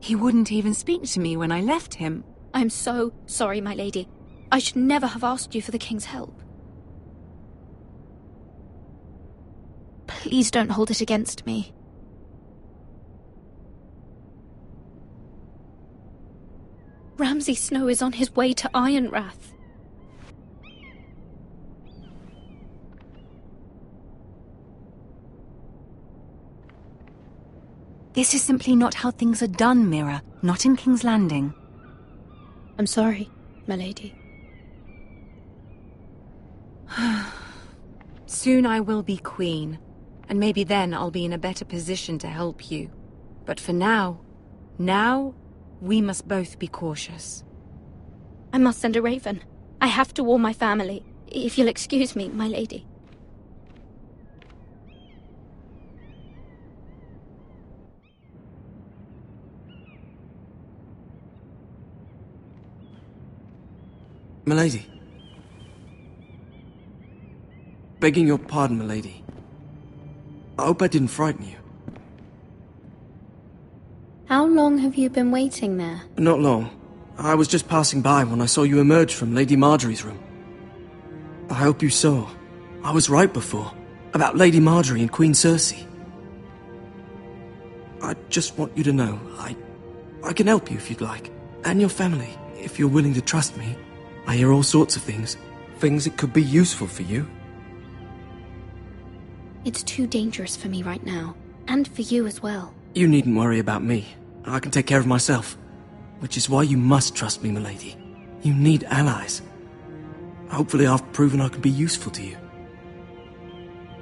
He wouldn't even speak to me when I left him. I'm so sorry, my lady. I should never have asked you for the king's help. Please don't hold it against me. Ramsay Snow is on his way to Ironrath. This is simply not how things are done, Mira. Not in King's Landing. I'm sorry, my lady. Soon I will be queen, and maybe then I'll be in a better position to help you. But for now, we must both be cautious. I must send a raven. I have to warn my family. If you'll excuse me, my lady. Milady. Begging your pardon, milady. I hope I didn't frighten you. How long have you been waiting there? Not long. I was just passing by when I saw you emerge from Lady Marjorie's room. I hope you saw. I was right before. About Lady Marjorie and Queen Cersei. I just want you to know, I can help you if you'd like. And your family, if you're willing to trust me. I hear all sorts of things. Things that could be useful for you. It's too dangerous for me right now. And for you as well. You needn't worry about me. I can take care of myself. Which is why you must trust me, milady. You need allies. Hopefully I've proven I can be useful to you.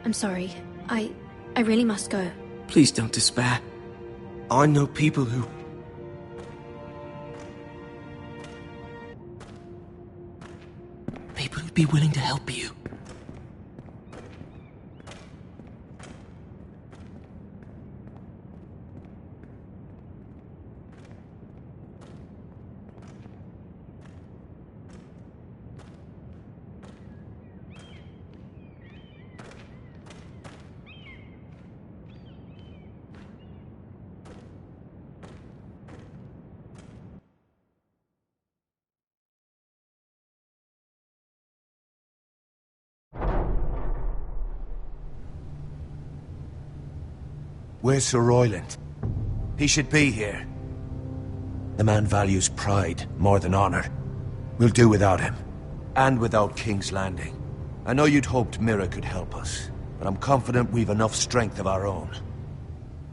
I'm sorry. I really must go. Please don't despair. I know people who... People who'd be willing to help you. Where's Sir Royland? He should be here. The man values pride more than honor. We'll do without him. And without King's Landing. I know you'd hoped Mira could help us, but I'm confident we've enough strength of our own.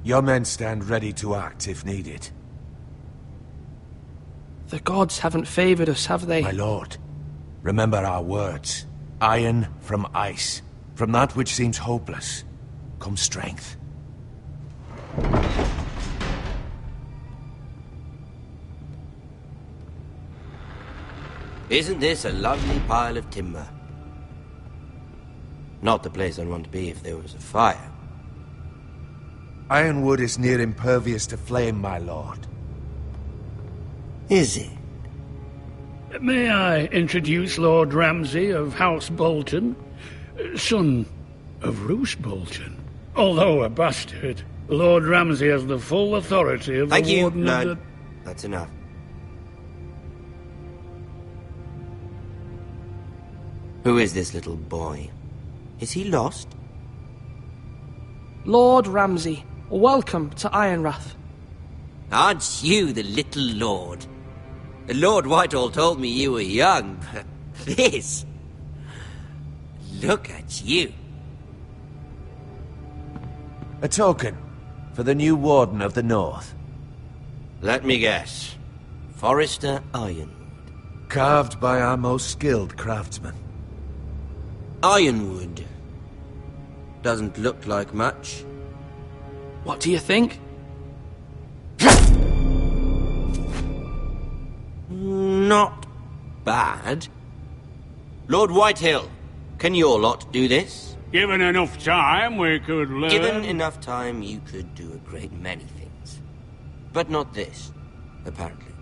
Your men stand ready to act if needed. The gods haven't favored us, have they? My lord, remember our words. Iron from ice. From that which seems hopeless, comes strength. Isn't this a lovely pile of timber? Not the place I'd want to be if there was a fire. Ironwood is near impervious to flame, my lord. Is it? May I introduce Lord Ramsay of House Bolton, son of Roose Bolton. Although a bastard, Lord Ramsay has the full authority of Thank the you, Warden Lord. of the... That's enough. Who is this little boy? Is he lost? Lord Ramsay, welcome to Ironrath. Aren't you the little lord? Lord Whitehall told me you were young, but this... Look at you. A token for the new Warden of the North. Let me guess. Forrester Ironwood. Carved by our most skilled craftsmen. Ironwood. Doesn't look like much. What do you think? Not bad. Lord Whitehill, can your lot do this? Given enough time, we could learn... Given enough time, you could do a great many things. But not this, apparently.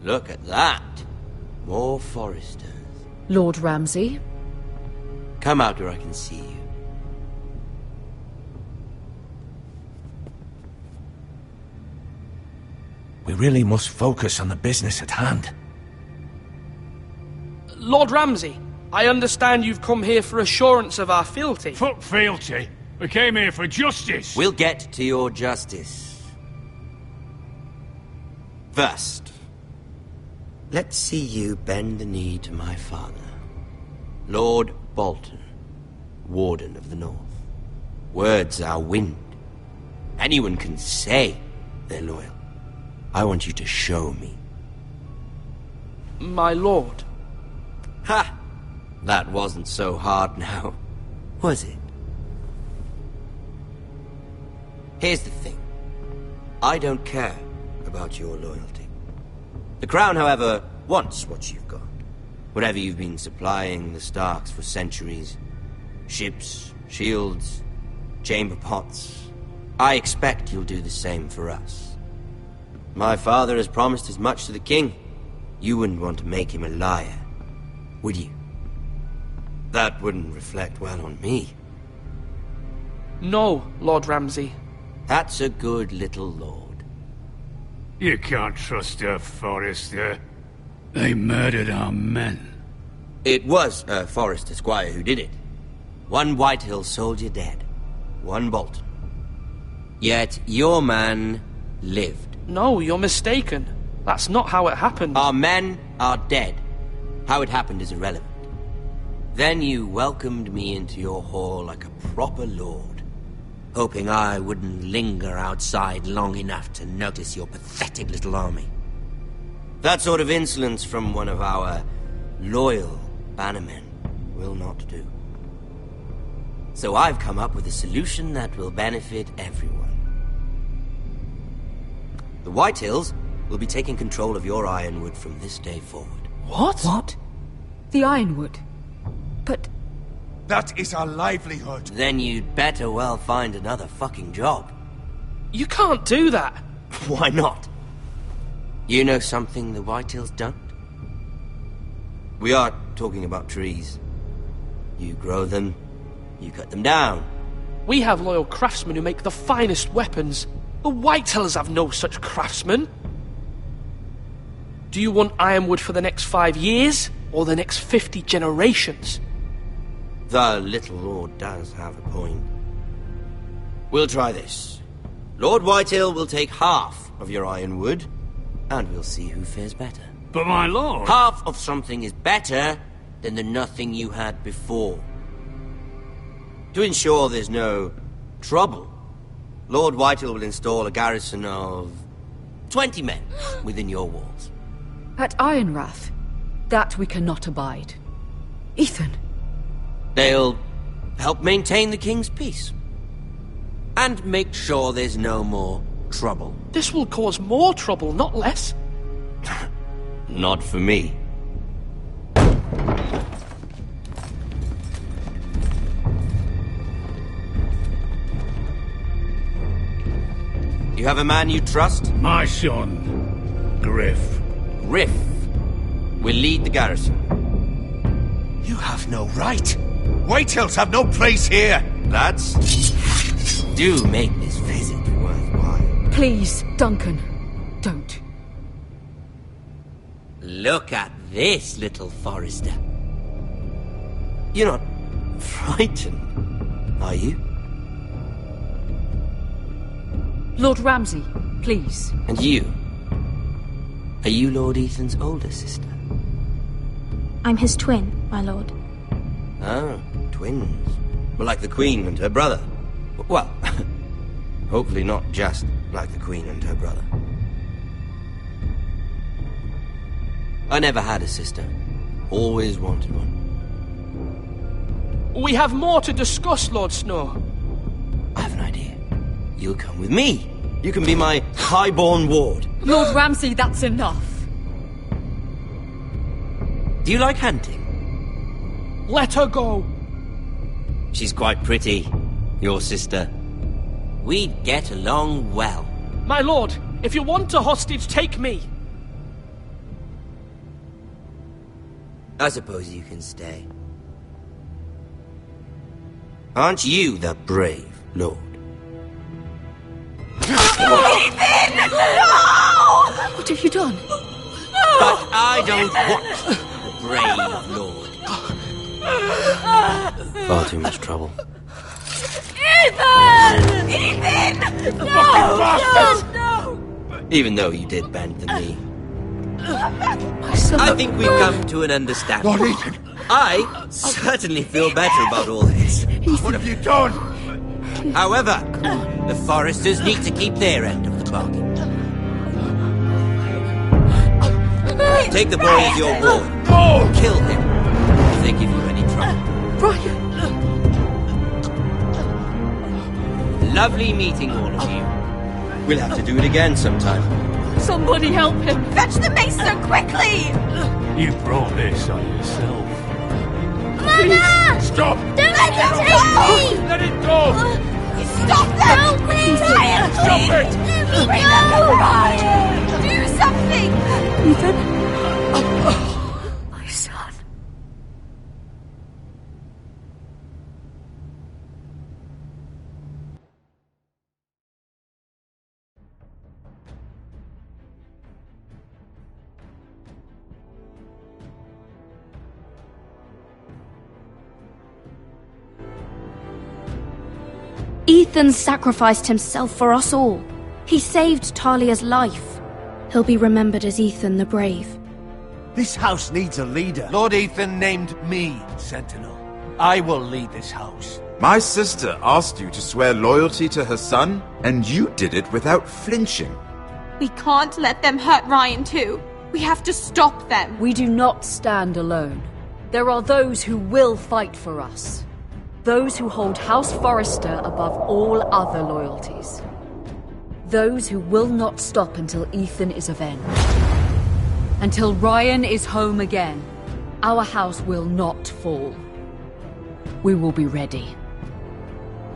Look at that. More Foresters. Lord Ramsay? Come out where I can see you. We really must focus on the business at hand. Lord Ramsay, I understand you've come here for assurance of our fealty. Fuck fealty. We came here for justice. We'll get to your justice. First, let's see you bend the knee to my father, Lord Bolton, Warden of the North. Words are wind. Anyone can say they're loyal. I want you to show me. My lord. Ha! That wasn't so hard now, was it? Here's the thing. I don't care about your loyalty. The Crown, however, wants what you've got. Whatever you've been supplying the Starks for centuries. Ships, shields, chamber pots. I expect you'll do the same for us. My father has promised as much to the king. You wouldn't want to make him a liar, would you? That wouldn't reflect well on me. No, Lord Ramsay. That's a good little lord. You can't trust a Forester. They murdered our men. It was a Forester squire who did it. One Whitehill soldier dead. One Bolton. Yet your man lived. No, you're mistaken. That's not how it happened. Our men are dead. How it happened is irrelevant. Then you welcomed me into your hall like a proper lord, hoping I wouldn't linger outside long enough to notice your pathetic little army. That sort of insolence from one of our loyal bannermen will not do. So I've come up with a solution that will benefit everyone. The Whitehills will be taking control of your Ironwood from this day forward. What? What? The Ironwood? But... That is our livelihood. Then you'd better well find another fucking job. You can't do that. Why not? You know something the Whitehills don't? We are talking about trees. You grow them, you cut them down. We have loyal craftsmen who make the finest weapons. The Whitehills have no such craftsmen. Do you want Ironwood for the next 5 years, or the next 50 generations? The little lord does have a point. We'll try this. Lord Whitehill will take half of your Ironwood, and we'll see who fares better. But my lord... Half of something is better than the nothing you had before. To ensure there's no trouble, Lord Whitehill will install a garrison of 20 men within your walls. At Ironrath? That we cannot abide. Ethan. They'll help maintain the king's peace. And make sure there's no more trouble. This will cause more trouble, not less. Not for me. You have a man you trust? My son, Griff. Griff will lead the garrison. You have no right. Whitehills have no place here. Lads, do make this visit worthwhile. Please, Duncan, don't. Look at this, little Forester. You're not frightened, are you? Lord Ramsay, please. And you? Are you Lord Ethan's older sister? I'm his twin, my lord. Oh, twins. Well, like the Queen and her brother. Well, hopefully not just like the Queen and her brother. I never had a sister. Always wanted one. We have more to discuss, Lord Snow. I have an idea. You'll come with me. You can be my highborn ward. Lord Ramsay, that's enough. Do you like hunting? Let her go. She's quite pretty, your sister. We'd get along well. My lord, if you want a hostage, take me. I suppose you can stay. Aren't you the brave lord? Ethan! No! What have you done? But I don't want the brave lord. Far too much trouble. Ethan! Ethan! No! Even though you did bend the knee. My son. I think we've come to an understanding. Lord Ethan! I certainly feel better about all this. What have you done? However, the Foresters need to keep their end of the bargain. Take the boy as your ward. No! Kill him if they give you any trouble. Brian! Lovely meeting all of you. We'll have to do it again sometime. Somebody help him! Fetch the maester, quickly! You brought this on yourself. Mama! Stop! Don't let him take me! Let it go! Stop them! Help me! Ryan, Stop please! it! Let me go! Ryan! Do something! Ethan? My son. Ethan sacrificed himself for us all. He saved Talia's life. He'll be remembered as Ethan the Brave. This house needs a leader. Lord Ethan named me Sentinel. I will lead this house. My sister asked you to swear loyalty to her son, and you did it without flinching. We can't let them hurt Ryan too. We have to stop them. We do not stand alone. There are those who will fight for us. Those who hold House Forrester above all other loyalties. Those who will not stop until Ethan is avenged. Until Ryan is home again, our house will not fall. We will be ready.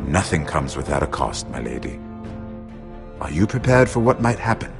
Nothing comes without a cost, my lady. Are you prepared for what might happen?